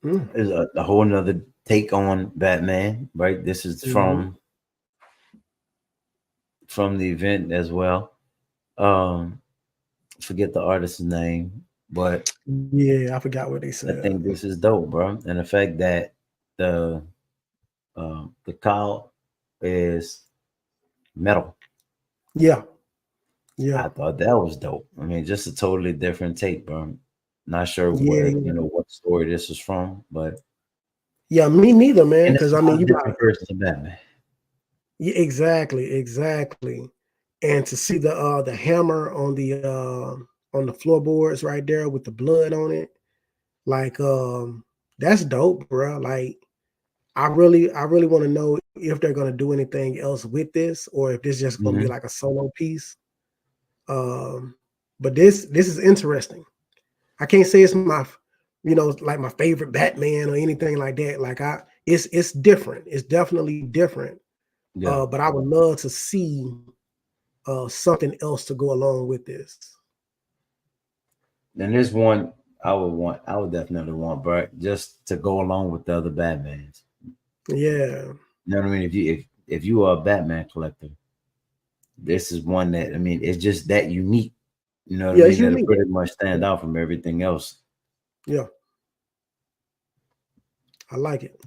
Hmm. is a whole nother take on Batman, right? This is Hmm. from the event as well. Um, Forget the artist's name, but Yeah, I forgot what they I said. think this is dope, bro. And the fact that the the cowl is metal, Yeah, yeah, I thought that was dope. I mean, just a totally different take, bro. Not sure yeah, what yeah. what story this is from, but Yeah, me neither, man. and it's Because a I lot mean, of you got different versions of Batman. yeah, exactly, exactly. And to see the hammer on the floorboards right there with the blood on it, like that's dope, bro. Like I really want to know if they're gonna do anything else with this, or if this just gonna be Hmm. like a solo piece. Um, but this is interesting. I can't say it's like my favorite Batman or anything like that. Like it's different. It's definitely different. Yeah, But I would love to see something else to go along with this. and there's one I would definitely want, bro, just to go along with the other Batmans. Yeah, You know what I mean? If you are a Batman collector, this is one that I mean, it's just that unique. You know what I yeah, it's mean? That'll unique. pretty much stand Yeah, out from everything else. yeah, I like it.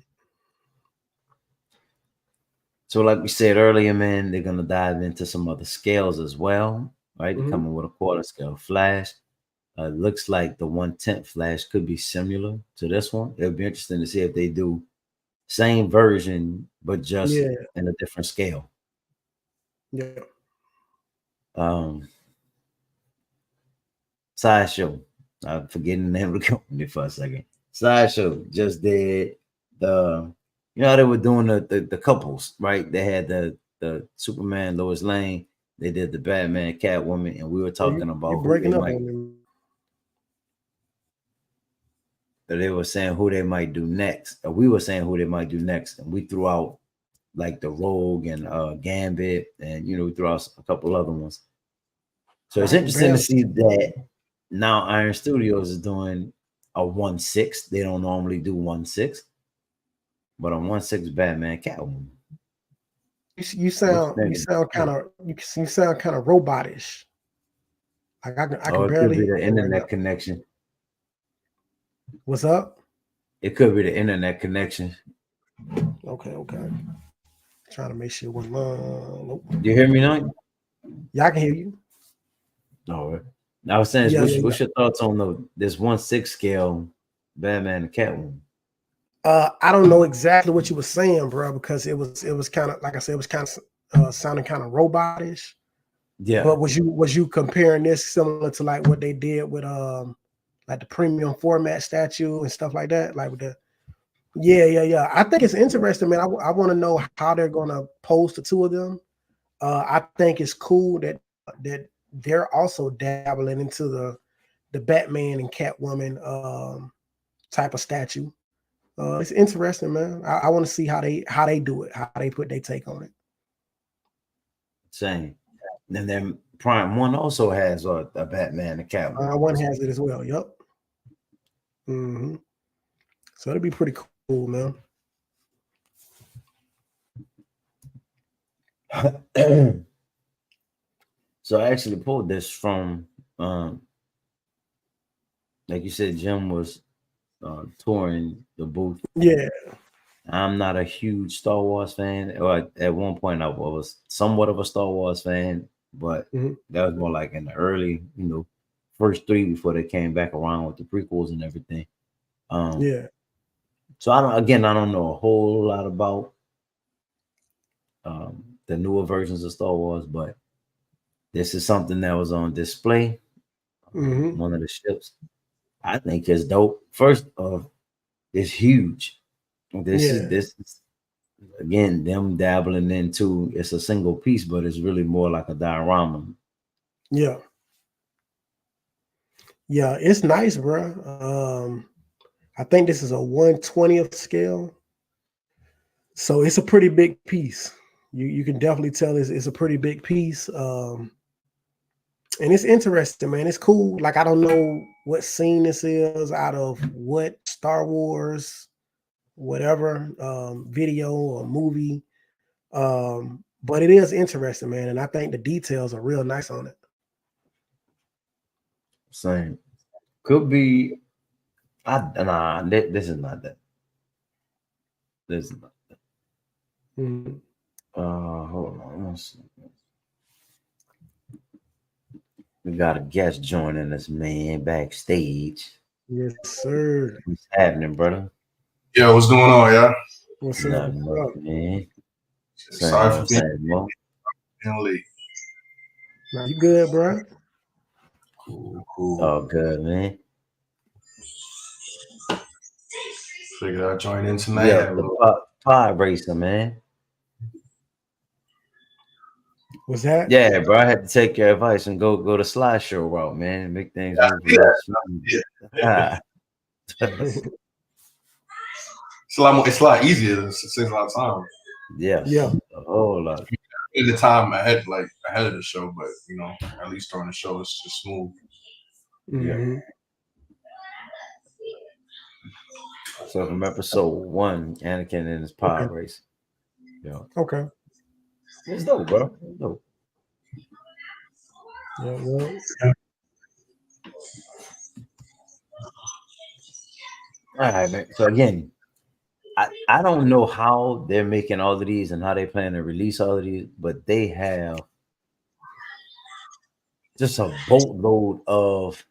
So, like we said earlier, man, they're gonna dive into some other scales as well, right? They're Hmm. coming with a quarter scale flash. Looks like the 1/10 flash could be similar to this one. It'll be interesting to see if they do same version but just Yeah, in a different scale. yeah. Um, Sideshow. I'm forgetting the name of the company for a second. Sideshow just did the, how they were doing the couples, right? They had the Superman, Lois Lane. They did the Batman, Catwoman, and we were Oh, talking you about who they breaking up might. on me. that they were saying who they might do next. Or we were saying who they might do next, and we threw out like the Rogue and Gambit, and we threw out a couple other ones. So it's interesting to see that now Iron Studios is doing a 1/6. They don't normally do 1/6, but a 1/6 Batman Catwoman. You sound kind of you sound kind of robotish. Like I can It barely could be hear the you right internet now. connection. What's up? It could be the internet connection. Okay. Trying to make sure it wasn't nope. Do you hear me now? Yeah, I can hear you. No, I was saying, what's your thoughts on this 1/6 scale Batman and Catwoman? I don't know exactly what you were saying, bro, because it was kind of like I said, it was kind of sounding kind of robotish. Yeah. But was you comparing this similar to like what they did with like the premium format statue and stuff like that? Like with the yeah. I think it's interesting, man. I want to know how they're gonna pose the two of them. I think it's cool that they're also dabbling into the Batman and Catwoman type of statue. It's interesting, man. I want to see how they do it, how they put their take on it. Same. And then Prime 1 also has a Batman and Catwoman. One has it as well. Yep. Mm-hmm. So it'll be pretty cool, man. So I actually pulled this from, like you said, Jim was touring the booth. Yeah. I'm not a huge Star Wars fan. Or at one point, I was somewhat of a Star Wars fan, but that was more like in the early, first three before they came back around with the prequels and everything. Yeah. So I don't know a whole lot about the newer versions of Star Wars, but this is something that was on display. One of the ships. I think it's dope. First off, it's huge. This is again them dabbling into it's a single piece, but it's really more like a diorama. Yeah. Yeah, it's nice, bro. I think this is a 1/20th scale. So it's a pretty big piece. You can definitely tell it's a pretty big piece. And it's interesting, man. It's cool. Like I don't know what scene this is out of what Star Wars, whatever video or movie. But it is interesting, man. And I think the details are real nice on it. Same. Could be. This is not that. This is not that. Hold on. We got a guest joining us, man, backstage. Yes, sir. What's happening, brother? Yo, what's going on, y'all? What's up, man? Sorry for being late. Now you good, bro? Cool. Oh, good, man. Figured I'd join in tonight. Yeah, the pod racer, man. Was that? Yeah, bro. I had to take your advice and go the slideshow route, man. Make things move. Yeah. It's a lot easier. It saves a lot of time. Yes. Yeah. A whole lot. At the time ahead of the show, but at least during the show it's just smooth. Yeah. So from episode 1, Anakin and his pod race. Yeah. Okay. It's dope, bro. It's dope. Yeah. All right, man. So again, I don't know how they're making all of these and how they plan to release all of these, but they have just a boatload of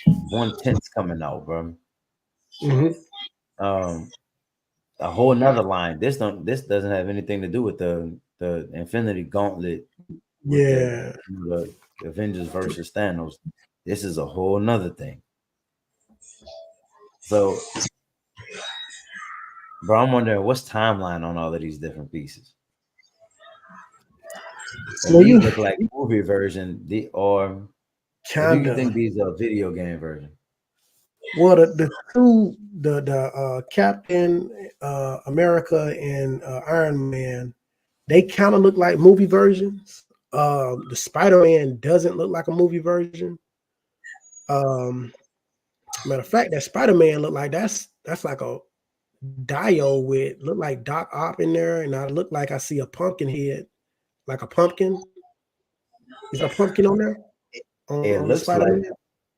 1/10s coming out, bro. A whole nother line. This doesn't have anything to do with the Infinity Gauntlet. Yeah. The Avengers versus Thanos. This is a whole nother thing. So, bro, I'm wondering what's timeline on all of these different pieces. So these look like movie version, or do you think these are video game version? Well, the two the Captain America and Iron Man, they kind of look like movie versions. The Spider-Man doesn't look like a movie version. Um, Matter of fact, that Spider-Man look like that's like a Dio with look like Doc Ock in there, and I look like I see a pumpkin head, like a pumpkin. Is that a pumpkin on there It on the looks like Spider-Man?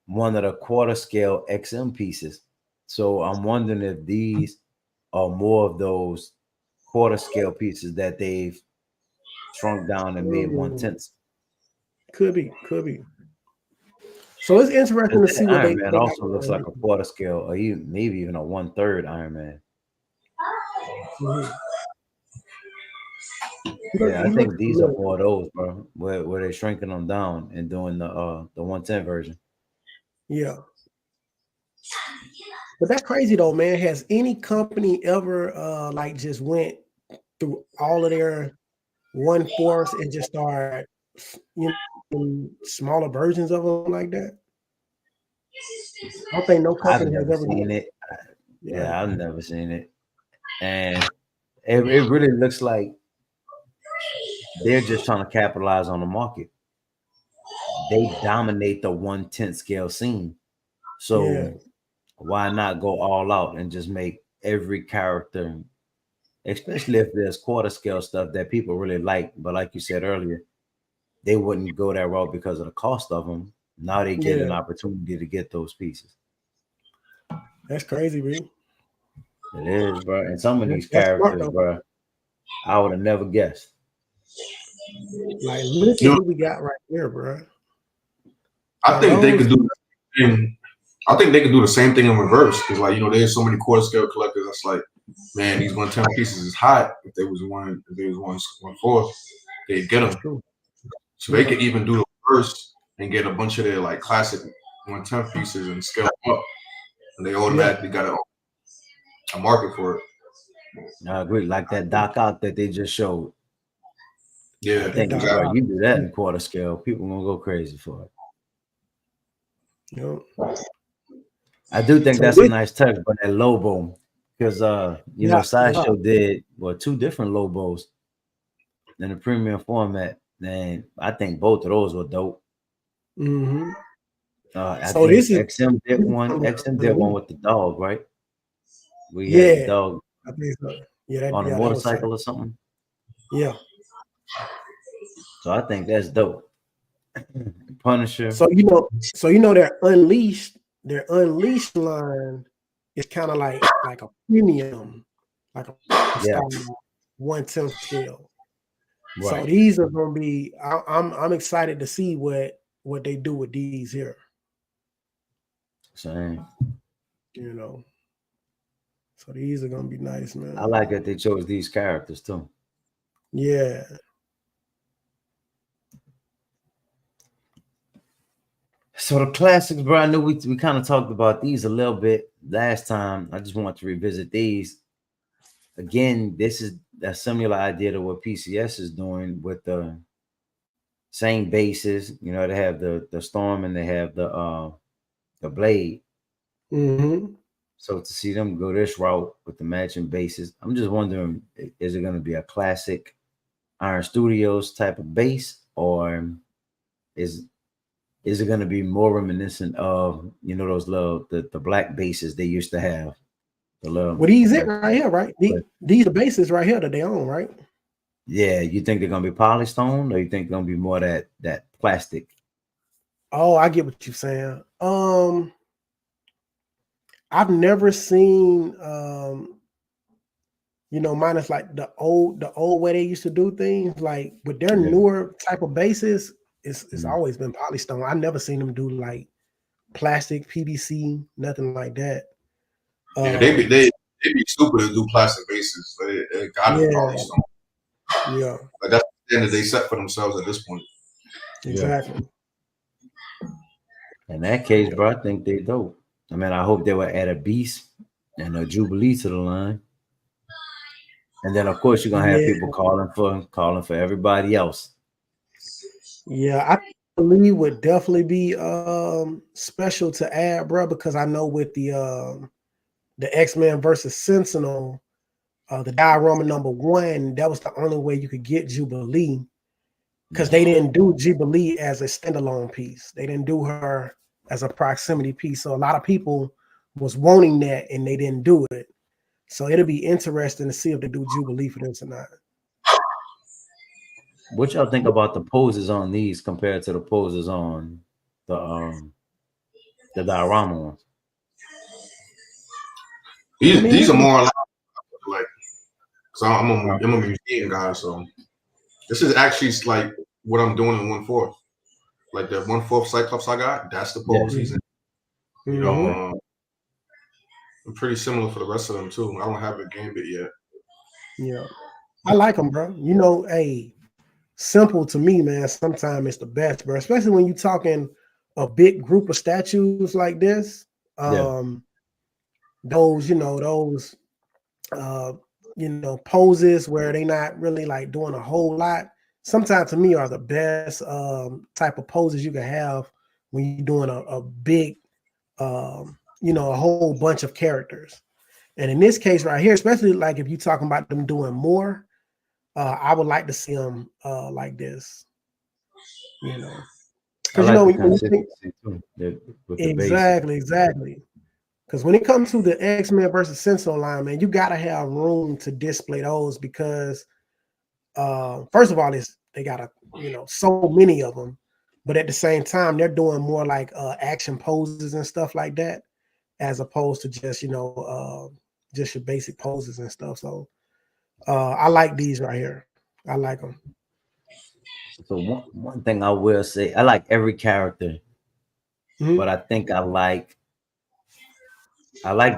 one of the quarter scale XM pieces. So I'm wondering if these are more of those quarter scale pieces that they've shrunk down and made one Mm, tenth. could be, could be. So it's interesting to see That what Iron they Man they got also looks going like on. a quarter scale, or even maybe even a 1/3 Iron Man. Mhm. Yeah, I He looks think these are familiar. more of those, bro, where they're shrinking them down and doing the 110 version. Yeah. But that's crazy though, man. Has any company ever like just went through all of their one force and just start, you know, smaller versions of them like that? I don't think no I've company has never ever done seen it. it. Yeah. Yeah, I've never seen it. And it really looks like they're just trying to capitalize on the market. They dominate the 1/10 scale scene. Yeah. So why not go all out and just make every character, especially if there's quarter scale stuff that people really like. But like you said earlier, they wouldn't go that route because of the cost of them. Now they get an Yeah. opportunity to get those pieces. That's crazy, man. It is, bro. And some of these That's smart characters, though. bro, I would have never guessed. Like, look You at know, who we got right here, bro. I Now think they those could do the same thing. I think they could do the same thing in reverse because, like, there's so many quarter scale collectors. That's like, man, these 110 pieces is hot. If there was one fourth, they'd get that's them. true. So they Yeah. could even do the reverse and get a bunch of their like classic 110 pieces and scale them up, and they Yeah. automatically got a market for it. I agree. Like that Doc Ock that they just showed. I Yeah, That think, Doc bro, exactly. Ock. you do that in quarter scale, people gonna go crazy for it. You know? I do think So that's a with nice touch, but that Lobo, because yeah, yeah. Sideshow did two different Lobos in the premium format, and I think both of those were dope. Hmm. I So think this is XM did one unleashed. with the dog, right? We had the Yeah, dog I think so. on a That was tight. motorcycle or something. Yeah. So I think that's dope. Punisher, So their unleashed line is kind of like a premium, like a yeah, style 1/10 scale. So right. these are gonna be I'm excited to see what they do with these here, So you know. So these are gonna be nice, I man. like that they chose these characters too. Yeah. So the classics, bro. I know we kind of talked about these a little bit last time. I just want to revisit these again. This is a similar idea to what PCS is doing with the same bases. They have the storm and they have the blade. Hmm. So to see them go this route with the matching bases, I'm just wondering, is it going to be a classic Iron Studios type of base, or is is it going to be more reminiscent of those little the black bases they used to have, the little Well, these it like right here, right? These are bases right here that they own, right? yeah, you think they're going to be polystone, or you think they're going to be more that plastic? Oh, I get what you're saying. I've never seen minus like the old way they used to do things, like with their Yeah. newer type of bases, it's Mhm. always been polystone. I never seen them do like plastic, PVC, nothing like that. Yeah, Um, they be stupid to do plastic bases, but it got to be yeah, polystone. yeah, Like that's the standard they set for themselves at this point. Yeah. exactly. In that case, Yeah, bro, I think they dope. I mean, I hope they will add a beast and a jubilee to the line. And then of course you're gonna have yeah, people calling for everybody else. yeah. I Jubilee would definitely be special to add, bro, because I know with the X-Men versus Sentinel, the diorama #1, that was the only way you could get Jubilee because they didn't do Jubilee as a standalone piece. They didn't do her as a proximity piece. So a lot of people was wanting that and they didn't do it. So it'll be interesting to see if they do Jubilee for this or not. What y'all think about the poses on these compared to the poses on the diorama ones? These are more like, so I'm a museum guy, so this is actually like what I'm doing in 1/4. Like the 1/4 Cyclops I got, that's the pose he's in. You know, I'm pretty similar for the rest of them too. I don't have a Gambit yet. Yeah, I like them, bro. You know, hey, simple to me, man. Sometimes it's the best, bro. Especially when you're talking a big group of statues like this. Those, poses where they not really like doing a whole lot. Sometimes to me are the best type of poses you can have when you're doing a big, a whole bunch of characters. And in this case right here, especially like if you're talking about them doing more, I would like to see them like this, I because like the when you think consistency too with the base. exactly. Because when it comes to the X-Men versus Sentinel line, man, you gotta have room to display those because first of all, they got so many of them, but at the same time, they're doing more like action poses and stuff like that, as opposed to just just your basic poses and stuff. So I like these right here. I like them. So one thing I will say, I like every character, but I think I like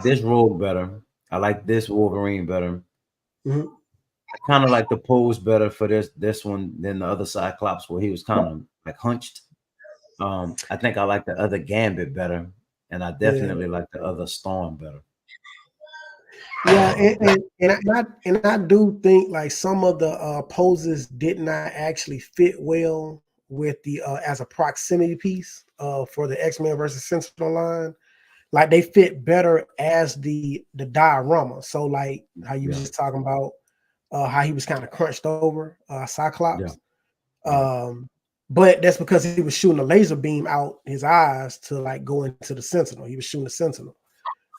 this Rogue better. I like this Wolverine better. I kind of like the pose better for this one than the other Cyclops where he was kind of like hunched. I think I like the other Gambit better, and I definitely like the other Storm better. Yeah, and I do think like some of the poses did not actually fit well with the as a proximity piece for the X-Men versus Sentinel line. Like they fit better as the diorama. So like how you was just talking about how he was kind of crunched over Cyclops. But that's because he was shooting a laser beam out his eyes to like go into the Sentinel. He was shooting the Sentinel.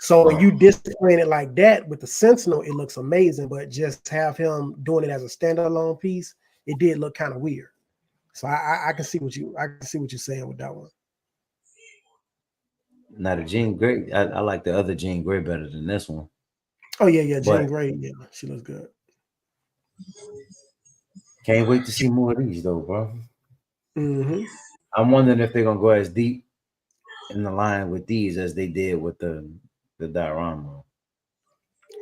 So when you display it like that with the Sentinel, it looks amazing. But just have him doing it as a standalone piece, it did look kind of weird. So I can see what you're saying with that one. Now the Jean Grey, I like the other Jean Grey better than this one. Oh yeah, Jean But Grey, yeah, she looks good. Can't wait to see more of these though, bro. I'm wondering if they're gonna go as deep in the line with these as they did with the diorama.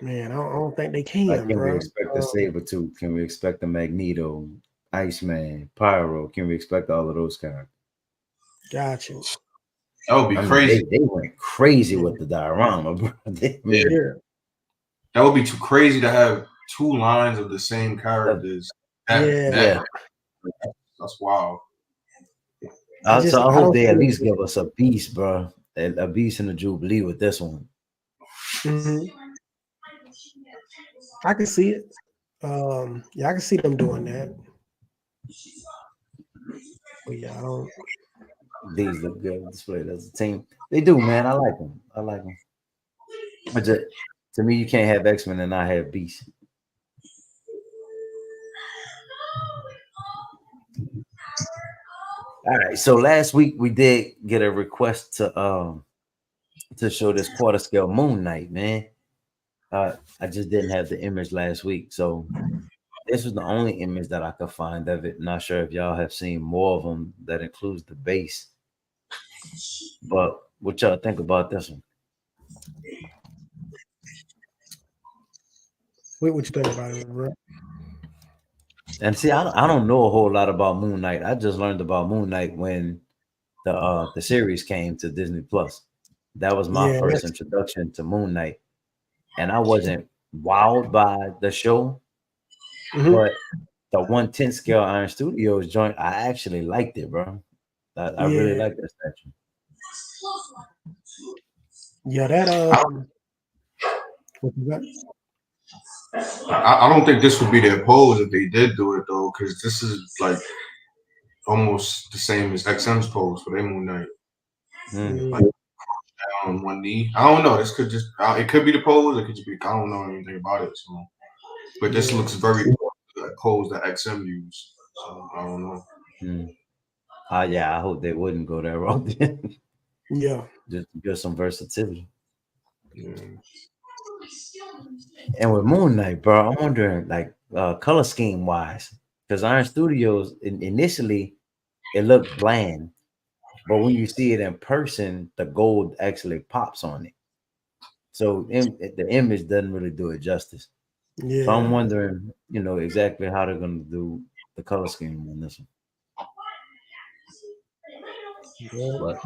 Man, I don't think they can, Like, can we bro. expect the Sabretooth? Can we expect the Magneto, Iceman, Pyro? Can we expect all of those characters? Got you. That would be crazy. They went crazy with the diorama, bro. That would be too crazy to have two lines of the same characters. That's wild. I hope they at least give us a beast, bro. A beast in the Jubilee with this one. I can see it. Yeah, I can see them doing that. But yeah, I don't. These look good displayed as a team. They do, man. I like them. I like them. But to me, you can't have X-Men and not have Beast. All right. So last week we did get a request to show this quarter scale Moon Knight, man. I just didn't have the image last week, so this was the only image that I could find of it. Not sure if y'all have seen more of them that includes the base. But what y'all think about this one? What you think about it, bro? And see, I don't know a whole lot about Moon Knight. I just learned about Moon Knight when the series came to Disney Plus. That was my first introduction to Moon Knight, and I wasn't wowed by the show, but the 1/10 scale Iron Studios joint, I actually liked it, bro. I really Yeah, like that statue. yeah. That what you got? I don't think this would be their pose if they did do it though, because this is like almost the same as XM's pose for their Moon Knight. Mm. Like on one knee. I don't know. This could just it could be the pose. It could just be I don't know anything about it. So, but this Yeah, looks very like pose that XM used. So I don't know. Mm. Yeah, I hope they wouldn't go that route then. yeah, Just to get some versatility. Yeah. And with Moon Knight, bro, I'm wondering like color scheme wise, because Iron Studios initially it looked bland, but when you see it in person, the gold actually pops on it. So the image doesn't really do it justice. So I'm yeah. wondering, exactly how they're gonna do the color scheme on this one. Yeah, But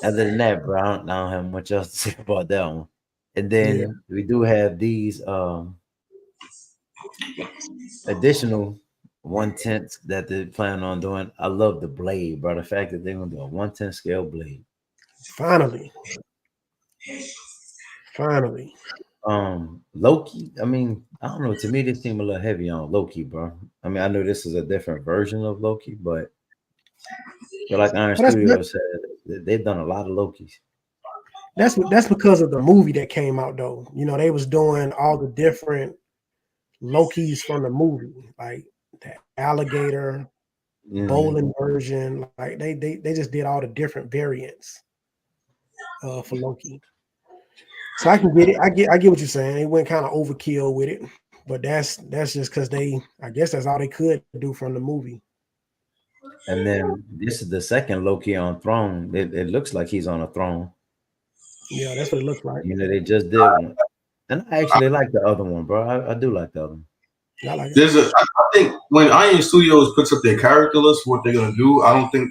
other than that, bro, I don't have much else to say about that one. And yeah. then we do have these additional 1/10 that they plan on doing. I love the blade, bro. The fact that they're gonna do a 1/10 scale blade. Finally, finally. Loki. I mean, I don't know. To me, this seemed a little heavy on Loki, bro. I mean, I know this is a different version of Loki, but feel like Iron But that's Studios said they've done a lot of Lokis. that's because of the movie that came out though. You know, they was doing all the different Lokis from the movie, like the alligator, Mm. bowling version. Like they just did all the different variants for Loki. So I can get it. I get what you're saying. They went kind of overkill with it, but that's just because I guess that's all they could do from the movie. And then this is the second Loki on throne. It looks like he's on a throne. Yeah, that's what it looks like. They just did one. And I actually like the other one, bro. I do like the other one. I like it. I think when Iron Studios puts up their character list, what they're gonna do, I don't think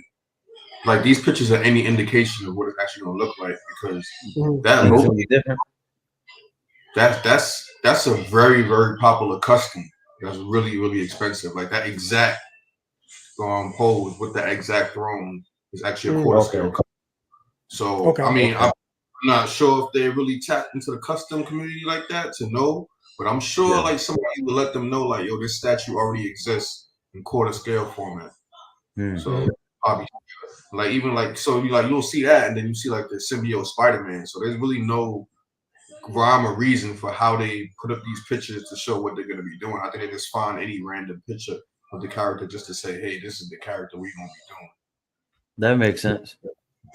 like these pictures are any indication of what it's actually gonna look like because Mhm. that Think it's gonna Loki, be different. that's a very very popular custom. That's really really expensive. Like that exact pose with that exact throne is actually a quarter Mm. Okay. scale. So Okay. I mean, Okay. I'm not sure if they really tapped into the custom community like that to know, but I'm sure Yeah. like somebody will let them know like, yo, this statue already exists in quarter scale format. Hmm. So Mhm. obviously, like even like so you like you'll see that, and then you see like the symbiote Spider-Man. So there's really no rhyme or reason for how they put up these pictures to show what they're gonna be doing. I think they just find any random picture of the character just to say, hey, this is the character we're gonna be doing. That makes sense.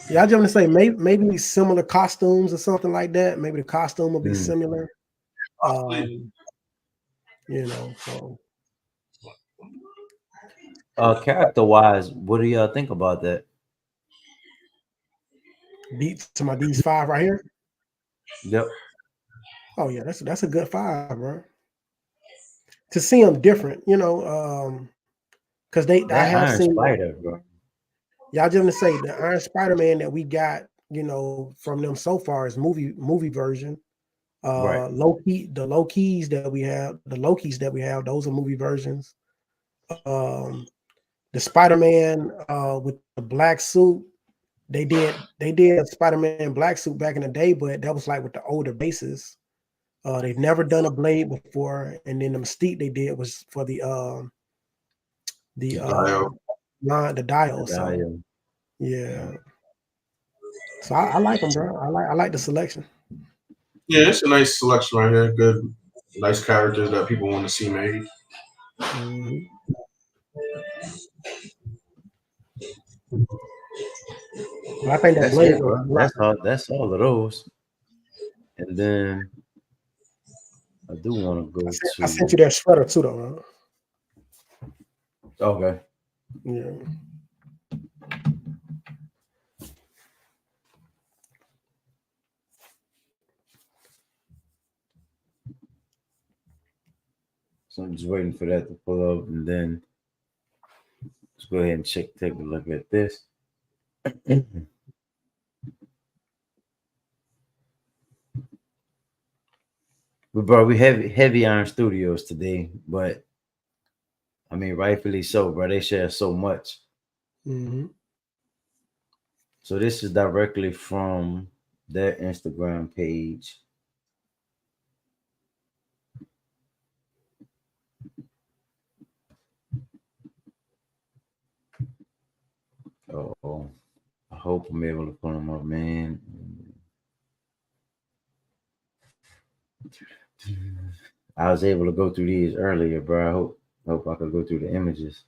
Yeah, I just want to say maybe similar costumes or something like that. Maybe the costume will be Hmm. similar. Possibly. So Character wise, what do y'all think about that? these five right here. Yep. Oh yeah, that's a good five, bro. To see them different, because I That have Iron seen. Spider, bro. Yeah, I just want to say the Iron Spider-Man that we got, from them so far is movie version. Right. The low keys that we have, those are movie versions. Um, the Spider-Man with the black suit, they did a Spider-Man black suit back in the day, but that was like with the older bases. They've never done a blade before, and then the Mystique they did was for the Dial. the dial. So Yeah. yeah, so I like them, bro. I like the selection. Yeah, it's a nice selection right here. Good, nice characters that people want to see made. Mhm. But I think that That's blade it, gonna bro. be a lot. That's all of those. And then I do want to I go sent, I sent to you that sweater too, though. Huh? okay. Yeah. So I'm just waiting for that to pull up, and then let's go ahead and take a look at this. But bro, we heavy Iron Studios today, but I mean rightfully so, bro. They share so much. Hmm. So this is directly from their Instagram page. Oh, I hope I'm able to pull them up, man. I was able to go through these earlier, bro. I hope I could go through the images.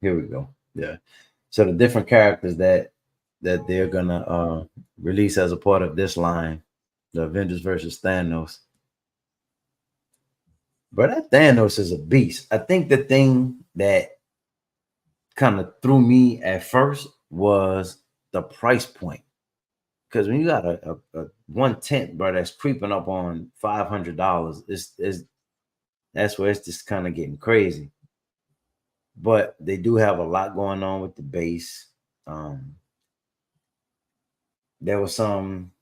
Here we go. Yeah. So the different characters that they're gonna release as a part of this line, the Avengers versus Thanos. But that Thanos is a beast. I think the thing that kind of threw me at first was the price point. Because when you got a 1/10, bro, that's creeping up on $500, it's that's where it's just kind of getting crazy. But they do have a lot going on with the base. There was some,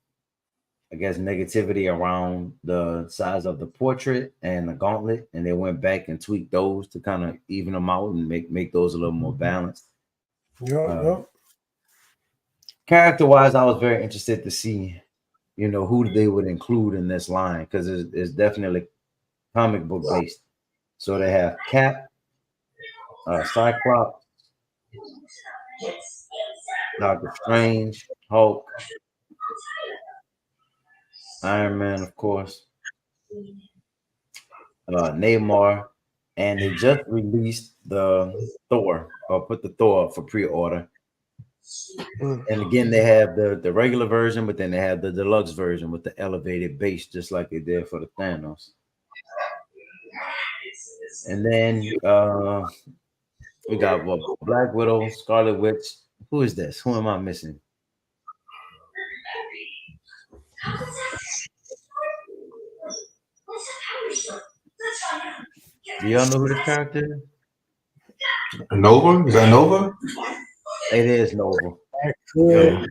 I guess, negativity around the size of the portrait and the gauntlet, and they went back and tweaked those to kind of even them out and make those a little more balanced. Yep. Character wise, I was very interested to see, who they would include in this line because it's definitely comic book based. So they have Cap, Cyclops, Doctor Strange, Hulk, Iron Man, of course, Namor, and they just released the Thor or put the Thor up for pre-order. And again, they have the regular version, but then they have the deluxe version with the elevated base, just like they did for the Thanos. And then we got Black Widow, Scarlet Witch. Who is this? Who am I missing? Do y'all know who this character is? Nova? Is that Nova? It is Nova. Yeah.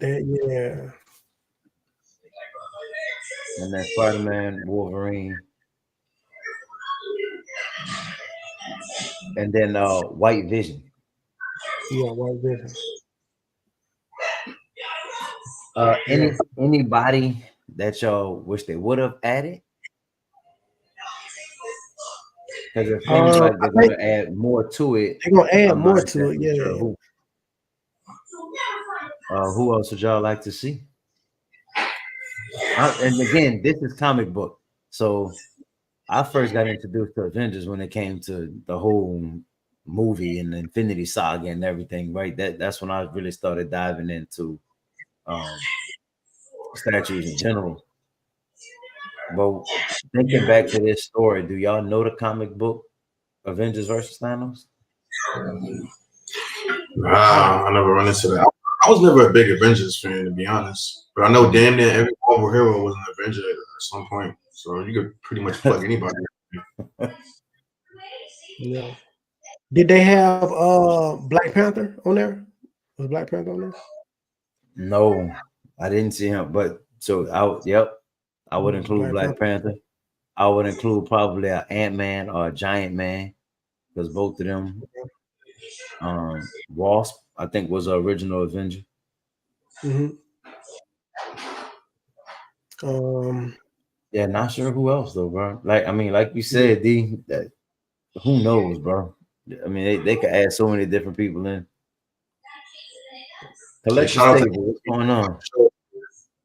And then Spider-Man, Wolverine. And then White Vision. Yeah, White Vision. Anybody that y'all wish they would have added? Because it seems like they're going to add more to it. They're going to add I'm more not to it, exactly yeah. sure who else would y'all like to see? And again, this is comic book. So I first got introduced to Avengers when it came to the whole movie and the Infinity Saga and everything, right? That's when I really started diving into statues in general. But thinking back to this story, do y'all know the comic book Avengers versus Thanos? I never run into that. I was never a big Avengers fan, to be honest. But I know damn near every Marvel hero was an Avenger at some point. So you could pretty much plug anybody. Yeah. Did they have Black Panther on there? Was Black Panther on there? No, I didn't see him. But so I would include Black Panther. I would include probably an Ant-Man or a Giant Man because both of them. Wasp, I think, was the original Avenger. Yeah, not sure who else though, bro. Like you said, who knows, bro? I mean, they could add so many different people in. Collectibles table, what's going on?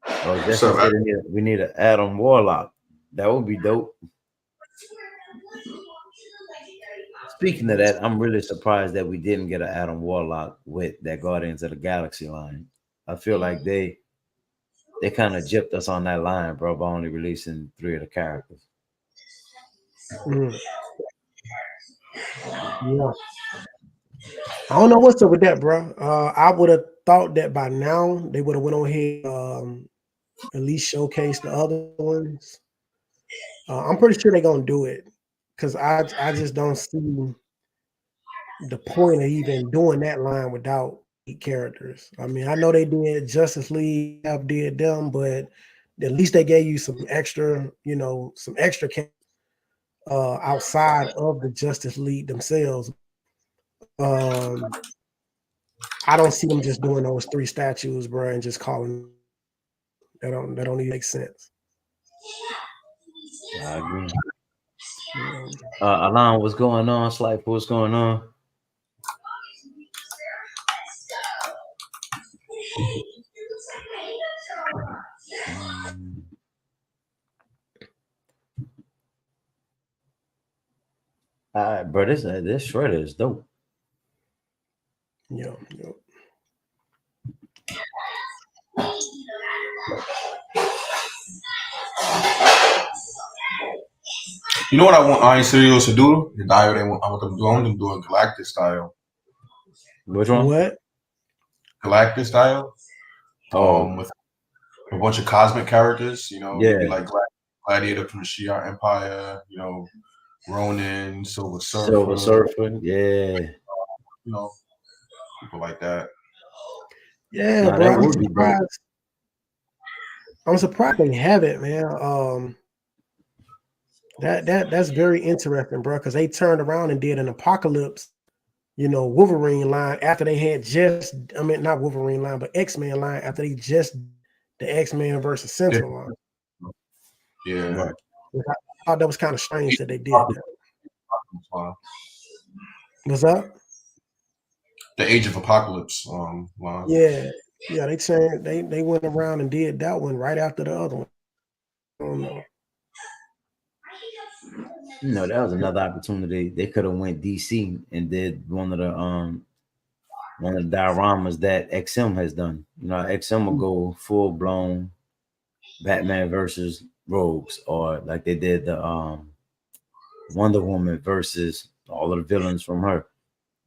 Oh, Justin said we need an Adam Warlock. That would be dope. Speaking of that, I'm really surprised that we didn't get an Adam Warlock with that Guardians of the Galaxy line. I feel like they kind of gypped us on that line, bro, by only releasing 3 of the characters. Yeah. I don't know what's up with that, bro. I would have thought that by now they would have went on here at least showcase the other ones. I'm pretty sure they're gonna do it because I just don't see the point of even doing that line without 8 characters. I mean, I know they did Justice League, did them, but at least they gave you some extra, some extra outside of the Justice League themselves. I don't see them just doing those 3 statues, bro, and just calling. That don't even make sense. I agree. Yeah. Alon, what's going on? Slife, what's going on? All right, bro. This shredder is dope. Yeah. You know what I want Iron Cereals to do? The diet I want them to do. I want them to do a Galactic style. Which one? What? Galactic style. Oh, With a bunch of cosmic characters. You know, maybe yeah. like Gladiator from the Shi'ar Empire. You know, Ronin, Silver Surfer. Silver Surfer. Yeah. You know, people like that. Yeah, Nah, bro. that would be dope. I'm surprised they have it, man. That's very interesting, bro, because they turned around and did an Apocalypse, Wolverine line after they had not Wolverine line, but X-Men line after they just the X-Men versus Sentinel line. Yeah. Right. I thought that was kind of strange that they did that. What's up? The Age of Apocalypse line. Yeah, they went around and did that one right after the other one. I don't know. That was another opportunity. They could have went DC and did one of the dioramas that XM has done. XM will go full blown Batman versus Rogues, or like they did the Wonder Woman versus all of the villains from her.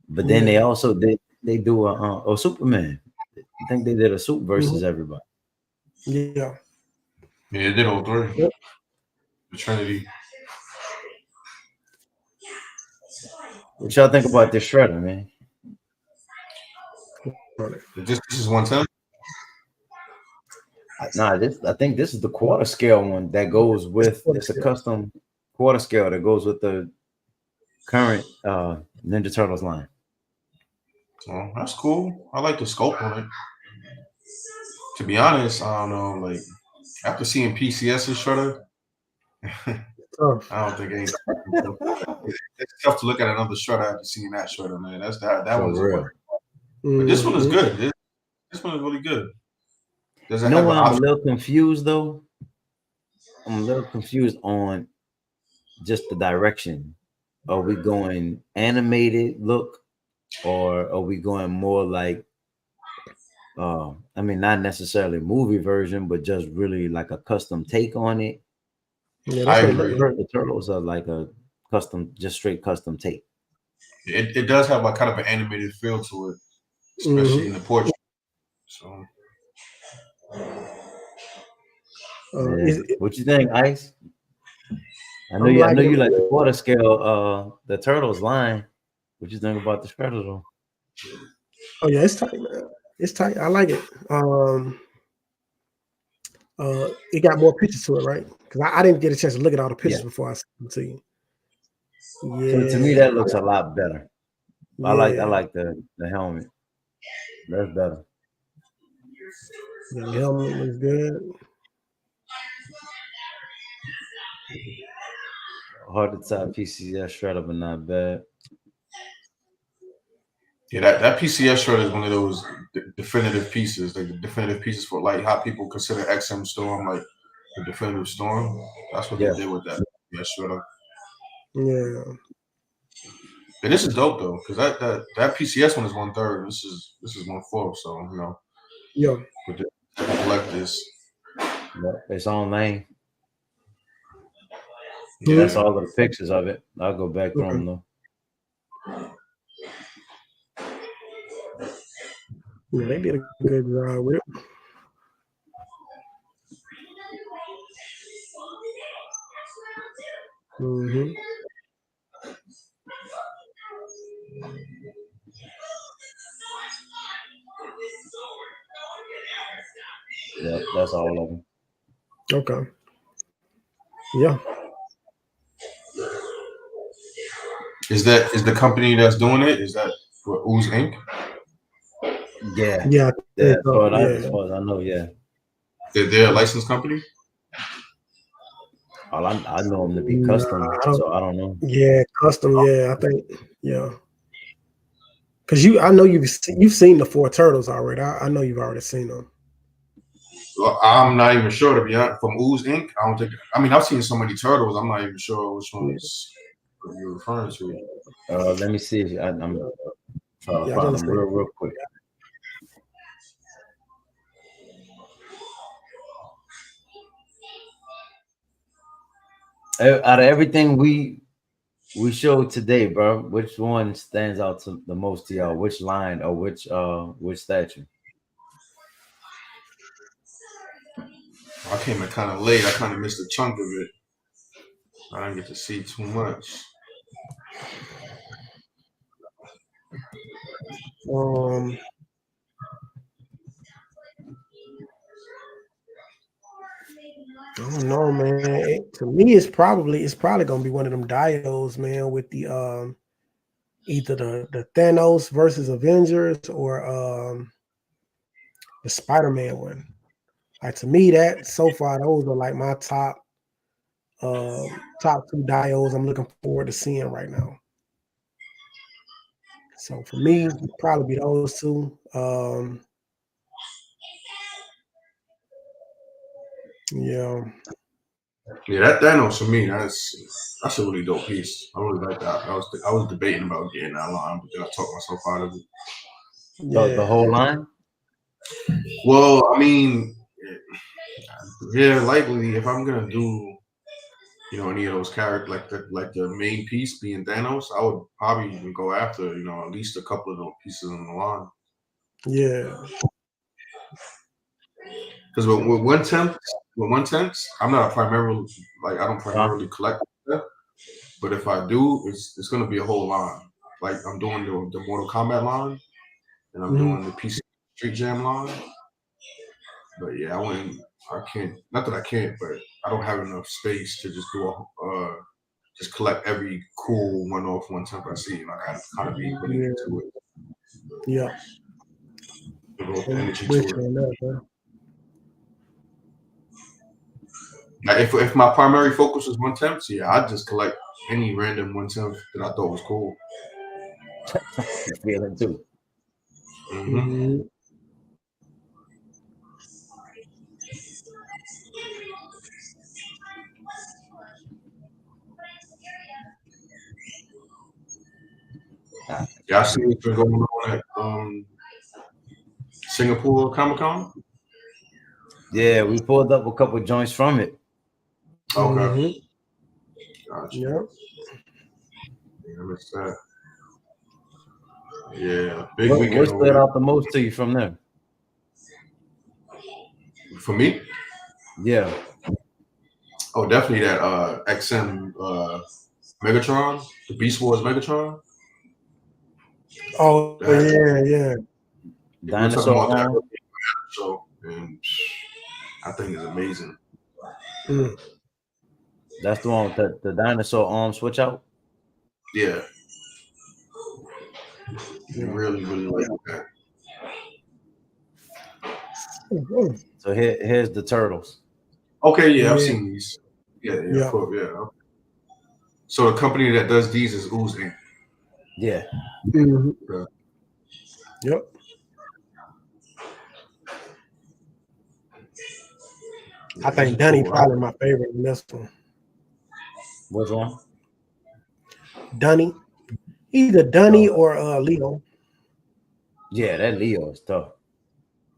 But then they also they do a Superman. I think they did a Suit versus everybody. Yeah. Yeah, they did all 3. Yep. The Trinity. What y'all think about this shredder, man? This is 110. I think this is the quarter scale one that goes with. It's a custom quarter scale that goes with the current Ninja Turtles line. Oh, that's cool. I like the scope on it. To be honest, I don't know. Like after seeing PCS's shredder, I don't think it's tough to look at another shredder after seeing that shredder, man. That one's real. But this one is good. This one is really good. Does it have why I'm option? a little confused though? I'm a little confused on just the direction. Are we going animated look, or are we going more like not necessarily movie version, but just really like a custom take on it? Yeah, I agree. The Turtles are like a custom, just straight custom take. It does have like kind of an animated feel to it, especially in the portrait. So, what you think, Ice? I know you like the quarter scale, the Turtles line. What you think about the shredder though? Oh yeah, it's tight, man. It's tight. I like it. It got more pictures to it, right? Because I didn't get a chance to look at all the pictures before I sent them to you. Yeah. To me, that looks a lot better. Yeah. I like the helmet. That's better. Yeah, the helmet looks good. Hard to top PCS shredder, but not bad. Yeah, that PCS shredder is one of those definitive pieces, like the definitive pieces for like how people consider XM Storm like the definitive Storm. That's what they did with that PCS shredder. Yeah. And this is dope though, because that PCS one is 1/3. This is 1/4. So Yeah. With the collectors. Its own lane. Yeah. That's all of the pictures of it. I'll go back through them though. Yeah, they did a good job with it. Mm-hmm. Yeah, that's all of them. Okay. Yeah. Is the company that's doing it? Is that for Ooze Inc? Yeah, Yeah, I yeah. think so, As far as I know, yeah. They're a licensed company. All I know them to be Nah, custom, I don't. so I don't know. Yeah, custom. Yeah, I think. Yeah, because I know you've seen the Four Turtles already. I know you've already seen them. Well, I'm not even sure, to be honest. From Ooze Inc., I don't think. I mean, I've seen so many turtles. I'm not even sure which ones you're referring to. Let me see. I'm trying to Yeah, I find want them to say. real quick. Out of everything we showed today, bro, which one stands out to the most to y'all? Which line or which statue? I came in kind of late. I kind of missed a chunk of it. I didn't get to see too much. Um, I don't know, man. To me, it's probably gonna be one of them dios, man, with the either the Thanos versus Avengers or the Spider-Man one. Like to me, that so far those are like my top two dios I'm looking forward to seeing right now. So for me, it'd probably be those two. Yeah, Yeah, that Thanos for me, that's a really dope piece. I really like that. I was debating about getting that line, but then I talked myself out of it. The yeah, whole line? Well, I mean, yeah, likely if I'm gonna do, any of those characters like the main piece being Thanos, I would probably even go after, at least a couple of those pieces on the line. yeah, Because with one tenths, I'm not a primarily I don't primarily collect that. But if I do, it's gonna be a whole line. Like I'm doing the Mortal Kombat line, and I'm doing the PC Street Jam line. But yeah, I can't. Not that I can't, but I don't have enough space to just just collect every cool one-off one temp I see. Like I kind of be putting yeah, into it, yeah. devote the I'm energy with to you it. on that, man. Like if my primary focus is one temps, yeah, I'd just collect any random one temp that I thought was cool. You feeling too? Mm-hmm. Mhm. Yeah, I see what's been going on at Singapore Comic Con. Yeah, we pulled up a couple joints from it. Okay, Mhm. gotcha. Yeah. Yeah, I missed that. Yeah, big What weekend over stood there out the most to you from there? for me. Yeah, Oh, definitely that XM Megatron, the Beast Wars Megatron. Oh That yeah, yeah. we were talking dinosaur about that arm. earlier, so and I think it's amazing. Mm, That's the one with the dinosaur arm switch out. Yeah, yeah. really, really like that. Mhm. So here's the turtles. Okay, yeah, I've Yeah, seen these. Yeah, yeah, of yeah. course, yeah. So the company that does these is Ooze Inc. Yeah, Mhm. Yeah. Yep. I Yeah, these think are Dunny cool. probably my favorite in this one. which one? Dunny, either Dunny Oh, or Leo. yeah, that Leo is tough.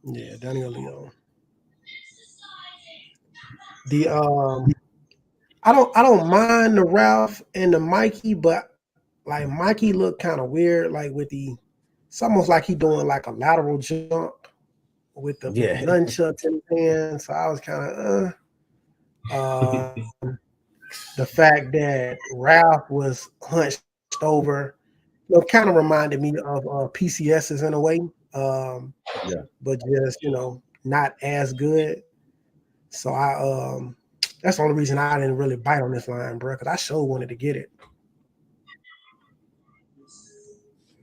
Yeah, Dunny or Leo. The I don't mind the Ralph and the Mikey, but like Mikey looked kind of weird, like with it's almost like he doing like a lateral jump with the Yeah, nunchucks in his hand. So I was kind of the fact that Ralph was hunched over, kind of reminded me of PCSs in a way, yeah. but just not as good. So that's the only reason I didn't really bite on this line, bro, because I sure wanted to get it.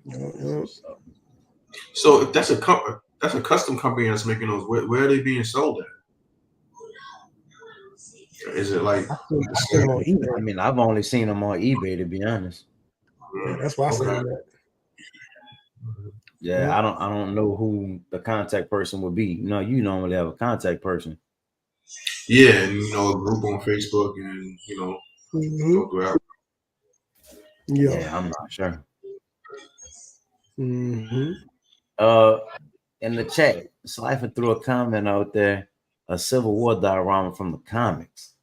That's what's up. So if that's a custom company that's making those. Where are they being sold at? Is it like? I seen them on eBay. I mean, I've only seen them on eBay, to be honest. Yeah, that's why I seen Okay. that. Yeah, I don't know who the contact person would be. You normally have a contact person. Yeah, and a group on Facebook, and go through. Yeah, I'm not sure. Mm-hmm. In the chat, Slifer threw a comment out there, a Civil War diorama from the comics.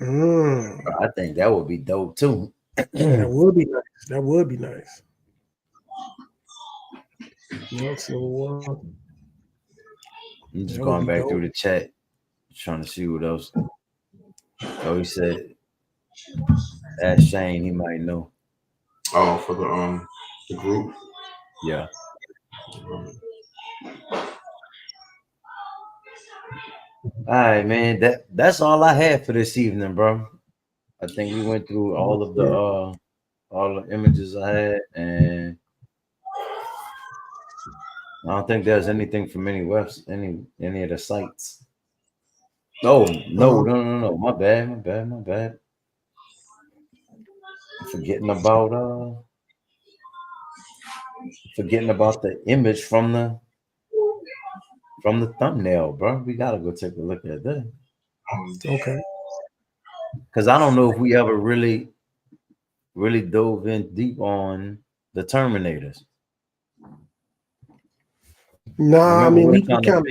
I think that would be dope too. That would be nice. That would be nice. Yeah, Civil War. I'm just going back through the chat, trying to see what else. Oh, he said, ask Shane, he might know. Oh, for the group. Yeah. All right, man. That's all I had for this evening, bro. I think we went through all of the all the images I had, and I don't think there's anything from any any of the sites. Oh no. My bad. Forgetting about the image from the thumbnail, bro. We gotta go take a look at that. Okay. Because I don't know if we ever really dove in deep on the Terminators. No, I mean we trying to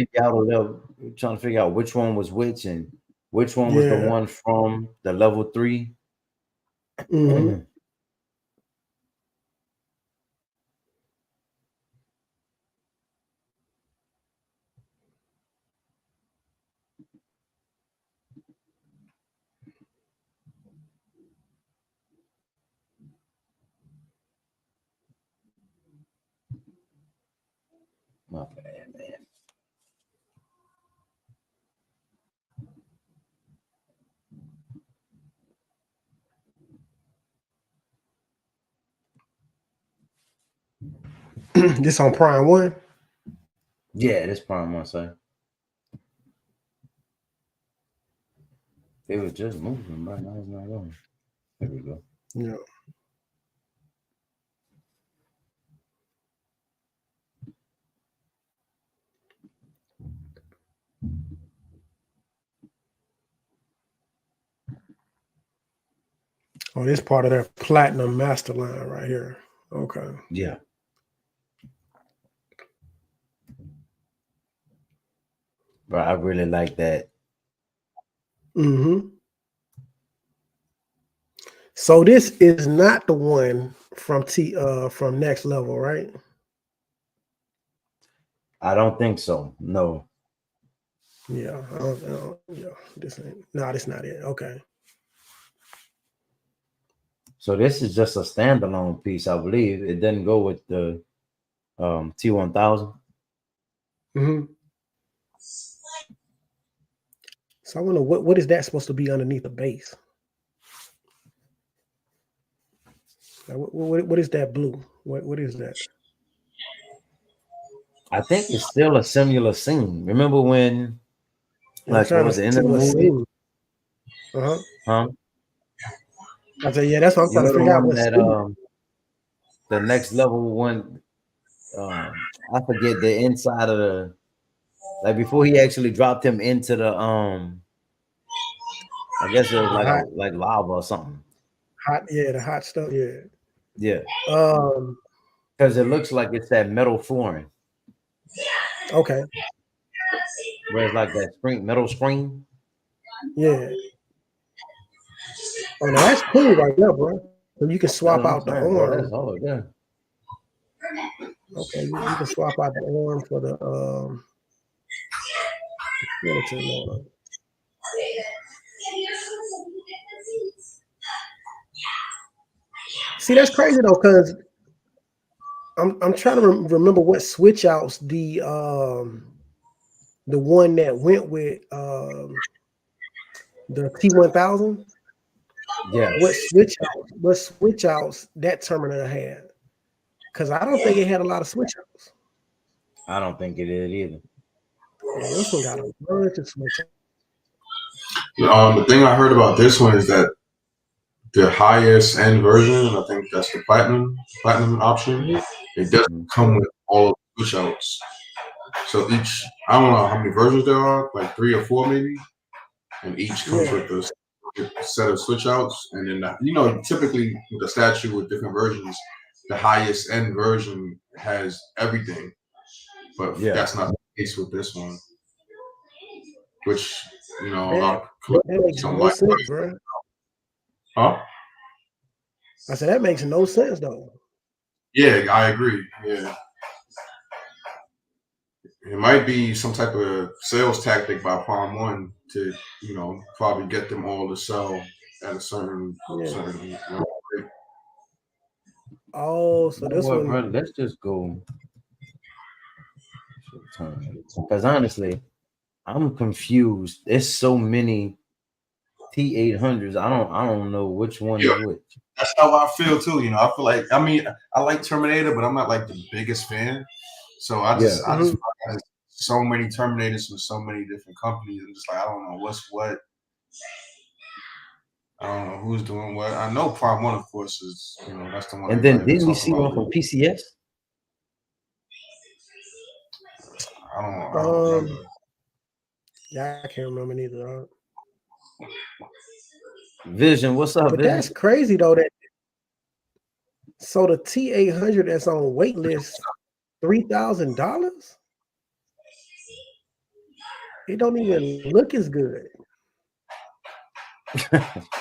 figure out which one was which and which one was the one from the level 3. Mm-hmm. My bad, man. This on Prime 1? Yeah, this Prime 1, sir. It was just moving, but now it's not going. There we go. Yeah. Oh, this part of their platinum master line right here. Okay. Yeah. Bro, I really like that. Mm-hmm. So this is not the one from from Next Level, right? I don't think so. No. Yeah. Yeah. This ain't. No, this not it. Okay. So this is just a standalone piece, I believe. It didn't go with the T1000. Mm-hmm. So I wonder what is that supposed to be underneath the base? Like, what is that blue? What is that? I think it's still a similar scene. Remember when, like, towards the end of the movie? Huh? I said, yeah, that's what I'm trying to figure out. That the Next Level one, I forget the inside of the, like before he actually dropped him into the I guess it was like lava or something. Hot, yeah, the hot stuff, yeah. Yeah. Because it looks like it's that metal flooring. Okay. Where it's like that metal screen. Yeah. Oh, no, that's cool right there, bro. So you can swap out the arm. Bro, that's hard, yeah. Okay, you can swap out the arm for the skeleton arm. See, that's crazy though, because I'm trying to remember what switch outs the one that went with the T1000. Yeah. What switch outs that Terminator had? Because I don't think it had a lot of switch outs. I don't think it is either. Yeah, this one got a bunch of switch. The thing I heard about this one is that the highest end version, I think that's the platinum option. It doesn't come with all of the switch outs. So each, I don't know how many versions there are, like 3 or 4 maybe, and each comes with a set of switch outs. And then typically with a statue with different versions, the highest end version has everything, but that's not the case with this one. Which a lot of collectors makes don't no like. sense, bro. Huh? I said that makes no sense though. Yeah, I agree. Yeah. It might be some type of sales tactic by Palm One to, probably get them all to sell at a certain rate. Oh, so this one, bro, let's just go. Because honestly, I'm confused. There's so many T800s. I don't know which one is which. That's how I feel too. I feel like I like Terminator, but I'm not like the biggest fan. So I just so many Terminators from so many different companies. I'm just like, I don't know what's what. I don't know who's doing what. I know Prime One, of course, is that's the one. And then didn't we see one from PCS? I don't remember. Yeah, I can't remember neither. Vision, what's up, But Vision? that's crazy though. So the T800 that's on wait list, $3,000. It don't even look as good.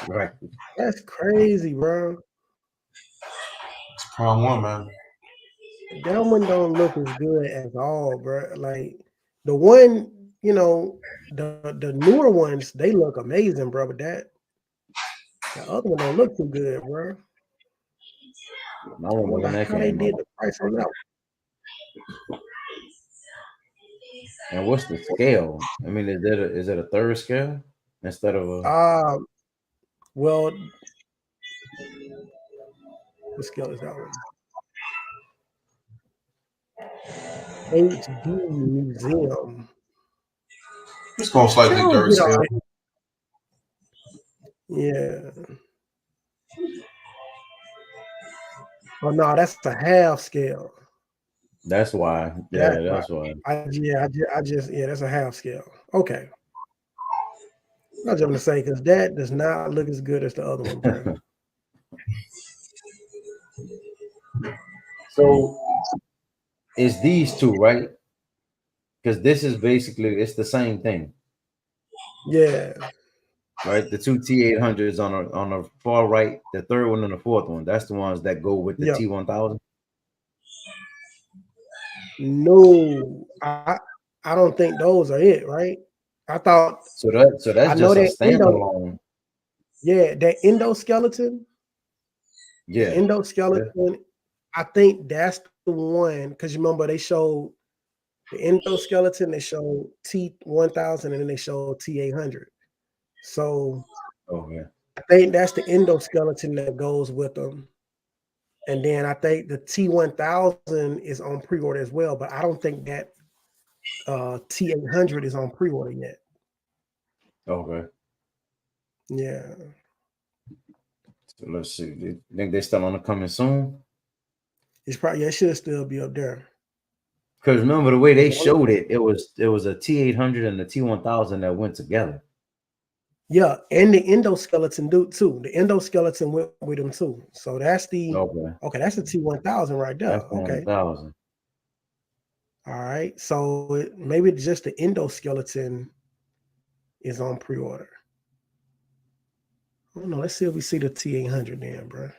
Right. That's crazy, bro. It's Prime One, man. That one don't look as good at all, bro. Like the one, the newer ones, they look amazing, bro. But the other one don't look too good, bro. I wonder when that how they came did out. the price on that. And what's the scale? I mean, is it a third scale instead of a? Well, what scale is that one? HD Museum. It's most likely third scale. Yeah. Oh no, that's a half scale. That's why. Yeah, that's why. That's a half scale. Okay. I was going to say because that does not look as good as the other one, bro. So it's these two, right? Because this is basically it's the same thing. Yeah. Right. The two T800s on the far right, the third one and the fourth one. That's the ones that go with the T1000. No, I don't think those are it, right? I thought so that's just a standalone. That endoskeleton. Yeah. The endoskeleton. Yeah. I think that's the one because you remember they showed the endoskeleton, they showed T1000, and then they showed T800. So I think that's the endoskeleton that goes with them. And then I think the T1000 is on pre-order as well, but I don't think that T800 is on pre-order yet. Okay. Yeah. So let's see. You think they're still on the coming soon? It's probably it should still be up there. Because remember the way they showed it, it was a T800 and the T1000 that went together. Yeah, and the endoskeleton too. The endoskeleton went with them too. So that's the that's the T1000 right there. That's the 1000. All right. So maybe just the endoskeleton is on pre-order. I don't know. Let's see if we see the T800 then, bro.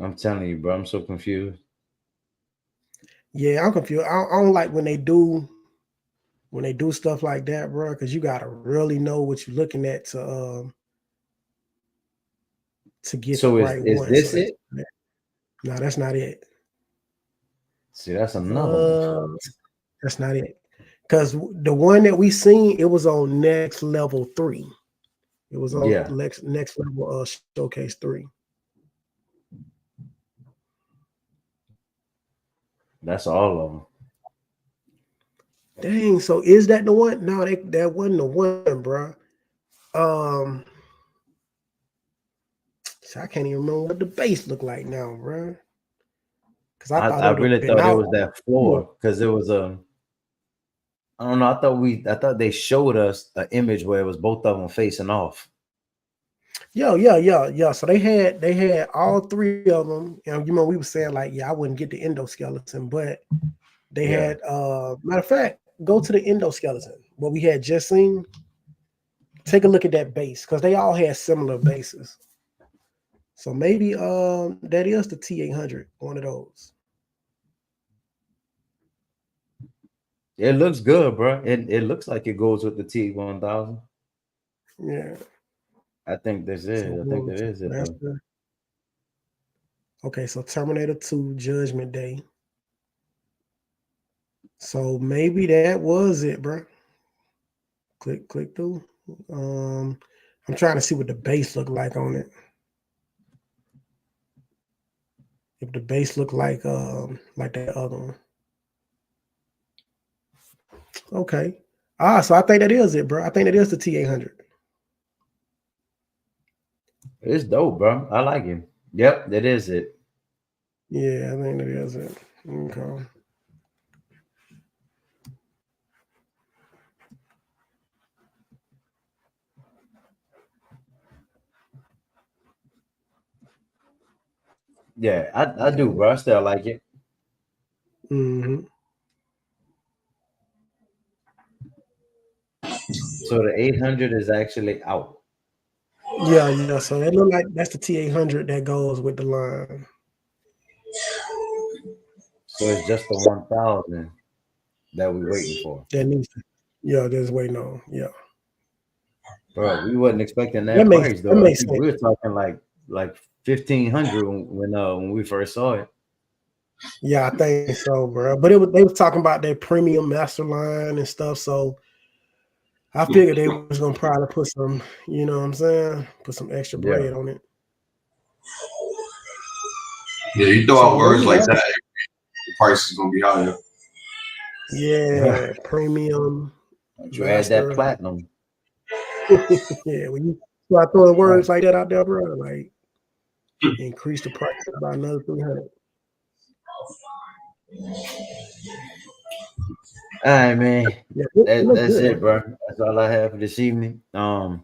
I'm telling you, bro. I'm so confused. Yeah, I'm confused. I don't like when they do stuff like that, bro, because you gotta really know what you're looking at to get the right one. Is this it? No, that's not it. See, that's another one. That's not it. Because the one that we seen, it was on Next Level 3. It was on next Level Showcase 3. That's all of them. Dang, so is that the one? No, that wasn't the one, bro. So I can't even remember what the base looked like now, bro. Because I thought I it would have really been thought it out. was that floor because it was a. I don't know. I thought they showed us an image where it was both of them facing off. Yeah. So they had all three of them. And you know, we were saying like, yeah, I wouldn't get the endoskeleton, but they had matter of fact, go to the endoskeleton. What we had just seen. Take a look at that base because they all had similar bases. So maybe that is the T800, one of those. It looks good, bro. It looks like it goes with the T1000. Yeah. I think this is. So I think that is it that's though. okay, so Terminator 2 Judgment Day. So maybe that was it, bro. Click through. I'm trying to see what the base looked like on it. If the base looked like that other one. Okay. So I think that is it, bro. I think that is the T800. It's dope, bro. I like it. Yep, that is it. Yeah, I think that is it. Okay. Yeah, I do, bro. I still like it. Mm-hmm. So the 800 is actually out. Yeah. So it look like that's the T800 that goes with the line. So it's just the 1000 that we're waiting for. That needs to, yeah, just waiting on. Yeah. Bro, we wasn't expecting That that makes price that though. I makes think sense. we were talking like 1500 when we first saw it. Yeah, I think so, bro. But they was talking about their premium master line and stuff. So I figured they was gonna probably put some, you know what I'm saying? Put some extra Yeah. bread on it. Yeah, you throw So out words maybe like that, that, the price is gonna be higher. yeah, premium Don't you add that master. platinum? Yeah, when you start throwing words like that out there, bro, like increase the price by another 300. All right, man. Yeah, it looks That's good, it, man. bro. That's all I have for this evening. Dwayne,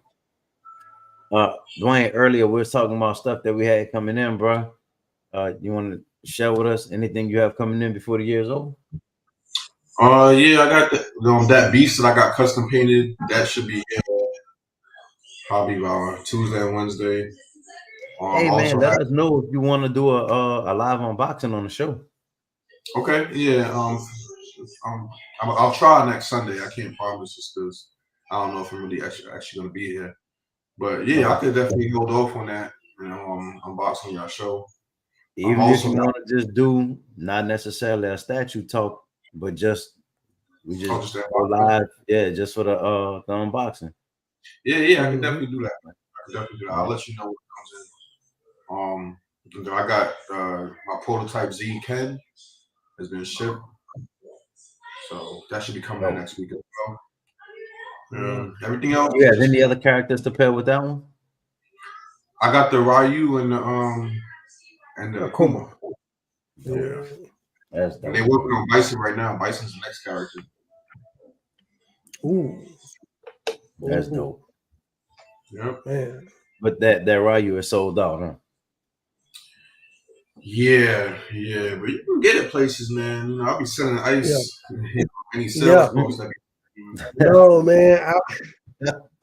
earlier we was talking about stuff that we had coming in, bro. You want to share with us anything you have coming in before the year's over? Yeah, I got that beast that I got custom painted. That should be probably about Tuesday and Wednesday. Hey, man, Also let us know if you want to do a live unboxing on the show. okay, yeah. I'll try next Sunday. I can't promise just because I don't know if I'm really actually going to be here. But yeah, I Okay. could definitely hold off on that. Unboxing your show. Even if Also, you want to just do not necessarily a statue talk, but we just just go live, yeah, just for the unboxing. Yeah, I can definitely do that. I'll let you know what comes in. I got my prototype Z Ken has been shipped, so that should be coming in next week as well. Everything else. You have any other characters to pair with that one? I got the Ryu and the Akuma. Yeah. That's dope. And they're working on Bison right now. Bison's the next character. Ooh. That's dope. Yep. Man. But that Ryu is sold out, huh? Yeah, but you can get it places, man. You know, I'll be selling ice. Yeah. Any sales folks that No, man.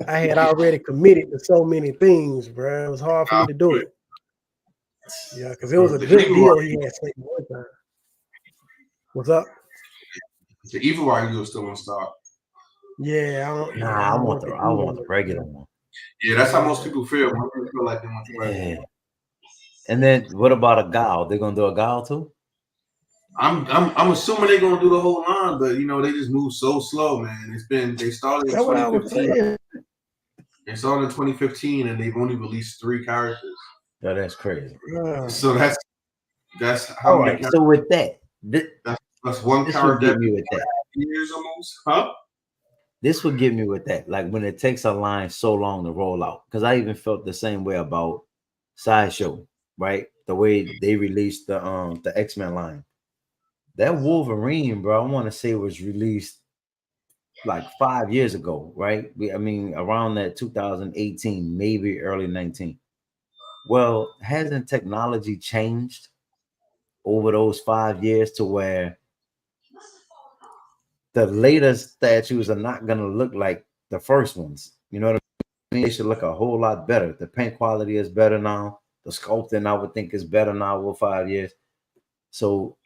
I had already committed to so many things, bro. It was hard for me to do it. Yeah, because it was a good deal he had sent me one time. What's up? The Evil Ryu is still in stock. Yeah, I want the regular one. Yeah, that's how most people feel. Most people feel like they want the regular one. And then what about a Gal? They're gonna do a Gal too? I'm assuming they're gonna do the whole line, but you know they just move so slow, man. They started in 2015. They started in 2015, and they've only released 3 characters. Yeah, that's crazy. So that's how all many. Right. So with that, Plus one This would character get every me with that. years almost, huh? This would get me with that. Like when it takes a line so long to roll out. Because I even felt the same way about Sideshow, right? The way they released the X-Men line. That Wolverine, bro, I want to say was released like 5 years ago, right? I mean, around that 2018, maybe early 19. Well, hasn't technology changed over those 5 years to where the latest statues are not going to look like the first ones? You know what I mean? They should look a whole lot better. The paint quality is better now. The sculpting, I would think, is better now over 5 years. So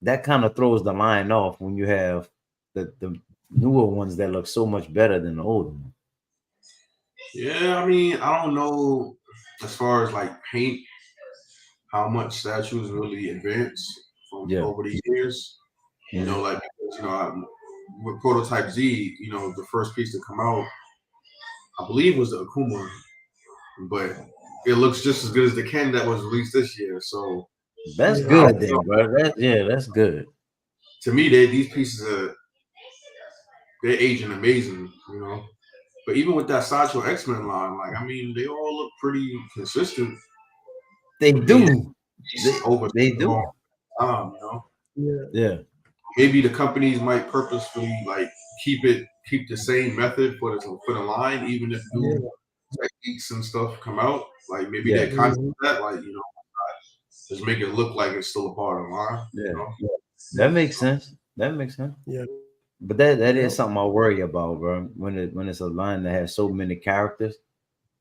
that kind of throws the line off when you have the newer ones that look so much better than the older ones. Yeah, I mean, I don't know as far as like paint, how much statues really advance from Yeah. over the years. You know, like with Prototype Z, you know, the first piece to come out, I believe was the Akuma, but it looks just as good as the Ken that was released this year. So That's Yeah. good then, bro. That's good. to me, these pieces are they're aging amazing, you know. But even with that Sideshow X-Men line, like I mean, they all look pretty consistent. They Being do. over They a long do. time, you know. Yeah. Yeah. Maybe the companies might purposefully like keep the same method for the line, even if Yeah. new techniques and stuff come out. Like maybe Yeah. they're conscious of that, like you know, just make it look like it's still a part of the line. Yeah. You know? That makes sense. That makes sense. Yeah. But that Yep. is something I worry about, bro. When it's a line that has so many characters.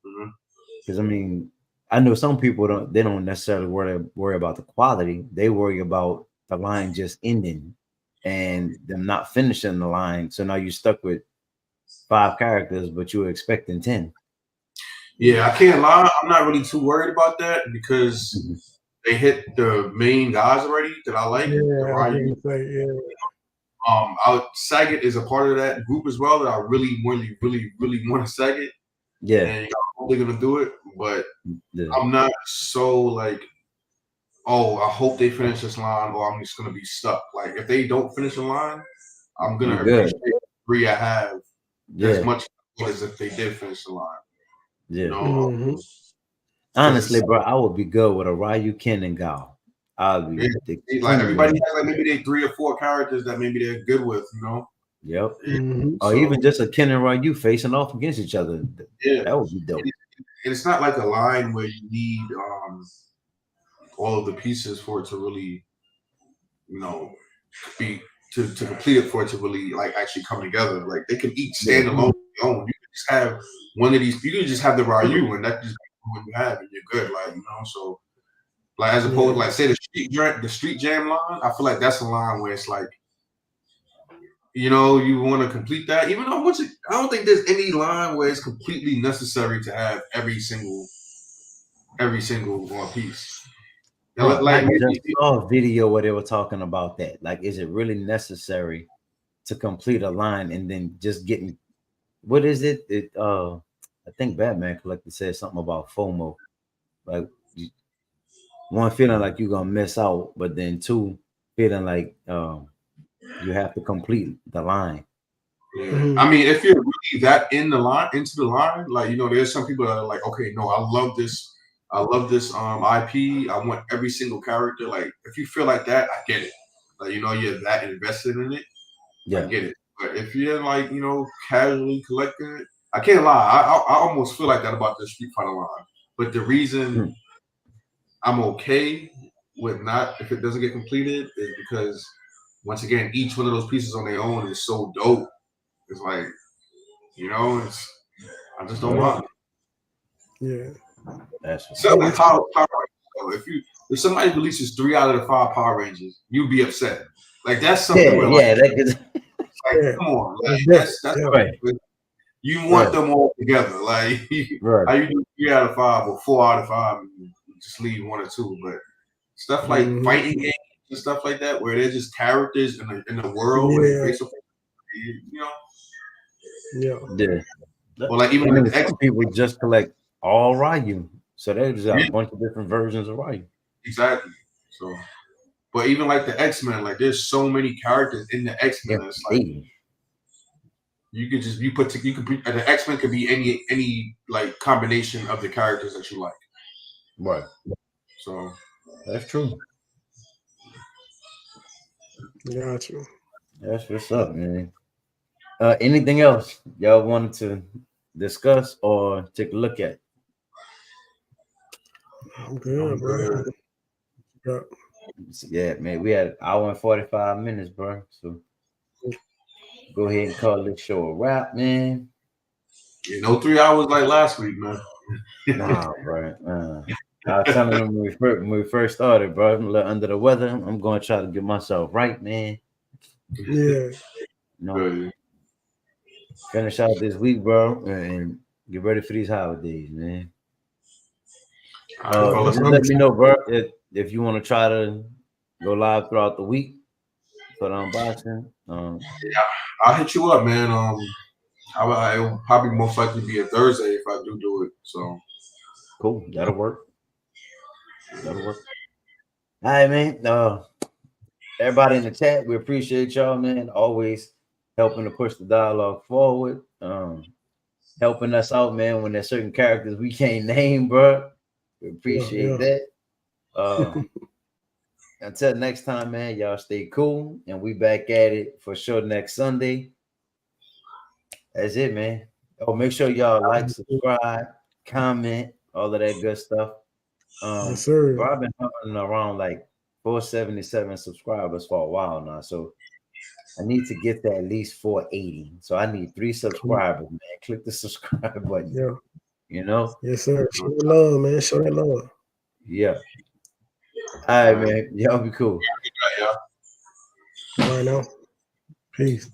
Mhm. Because I mean, I know some people don't necessarily worry about the quality. They worry about the line just ending and them not finishing the line. So now you're stuck with 5 characters, but you were expecting 10. Yeah, I can't lie. I'm not really too worried about that because Mhm. they hit the main guys already that I like. The Yeah. I was Ryu. gonna say, yeah. Saget is a part of that group as well that I really, really, really, really want to Saget, Yeah. and I hope they're gonna do it. But Yeah. I'm not so like, oh, I hope they finish this line, or I'm just gonna be stuck. Like if they don't finish the line, I'm gonna You're good. appreciate the 3 I have as Yeah. much as if they did finish the line. You Yeah. know, Mm-hmm. Honestly, bro, I would be good with a Ryu, Ken, and Gao. I'll be like extremely everybody happy. has like maybe they 3 or 4 characters that maybe they're good with. You know, Yep. Mm-hmm. Or so even just a Ken and Ryu facing off against each other. yeah, That would be dope. and it's not like a line where you need all of the pieces for it to really, you know, be to complete it for it to really like actually come together. Like they can each stand alone. You can just have one of these. You can just have the Ryu, and that just what you have, and you're good. Like you know, so like as opposed like say the street jam line. I feel like that's a line where it's like, you know, you want to complete that. Even though I don't think there's any line where it's completely necessary to have every single piece. Bro, I Like just maybe saw a video where they were talking about that. Like, is it really necessary to complete a line and then just getting what is it? I think Batman Collector said something about FOMO. Like one feeling like you're gonna miss out, but then two feeling like you have to complete the line. yeah. Mm-hmm. I mean, if you're really that into the line, like you know, there's some people that are like, okay, no, I love this IP. I want every single character. Like, if you feel like that, I get it. Like, you know, you're that invested in it. I Yeah. get it. But if you're like, you know, casually collecting it, I can't lie. I almost feel like that about the Street Fighter line. But the reason I'm okay with not if it doesn't get completed is because once again, each one of those pieces on their own is so dope. It's like, you know, I just don't mind. Yeah. That's what's So up. like Power Rangers, though, if somebody releases 3 out of the 5 Power Rangers, you'd be upset. Like that's something where like, that could, like come on, like that's right. you want them all together. Like Right. how you do 3 out of 5 or 4 out of 5, and you just leave 1 or 2. But stuff like fighting games and stuff like that, where they're just characters in the world where they face off, you know. Yeah. Yeah. Or like even And like then the X. some people just collect all Ryu. So they just got Yeah. a bunch of different versions of Ryu. Exactly. So But even like the X-Men, like there's so many characters in the X-Men. Yeah, It's like you could the X-Men could be any like combination of the characters that you like. right. So That's true. Got you. That's what's up, man. Anything else y'all wanted to discuss or take a look at? I'm good, I'm bro. good. Yeah. Yeah, man. We had an hour and 45 minutes, bro. So go ahead and call this show a wrap, man. You know, 3 hours like last week, man. Nah, bro. I was telling them when we first started, bro. I'm a little under the weather. I'm going to try to get myself right, man. Yeah. You know, Good. finish out this week, bro, and get ready for these holidays, man. All right, fellas. Just let me know, bro, if you want to try to go live throughout the week for the unboxing. I'll hit you up, man. It'll probably most likely be a Thursday if I do it. So Cool, that'll work. That'll work. All right, man. Everybody in the chat, we appreciate y'all, man. Always helping to push the dialogue forward. Helping us out, man, when there's certain characters we can't name, bro. We appreciate that. Until next time, man, y'all stay cool. And we back at it for sure next Sunday. That's it, man. Oh, make sure y'all like, subscribe, comment, all of that good stuff. Yes, sir. Bro, I've been hunting around like 477 subscribers for a while now. So I need to get to at least 480. So I need 3 subscribers, man. Click the subscribe button. Yeah. You know? Yes, sir. Show that love, man. Show that love. Yeah. All right, man. Y'all be cool. yeah. All right now. Peace.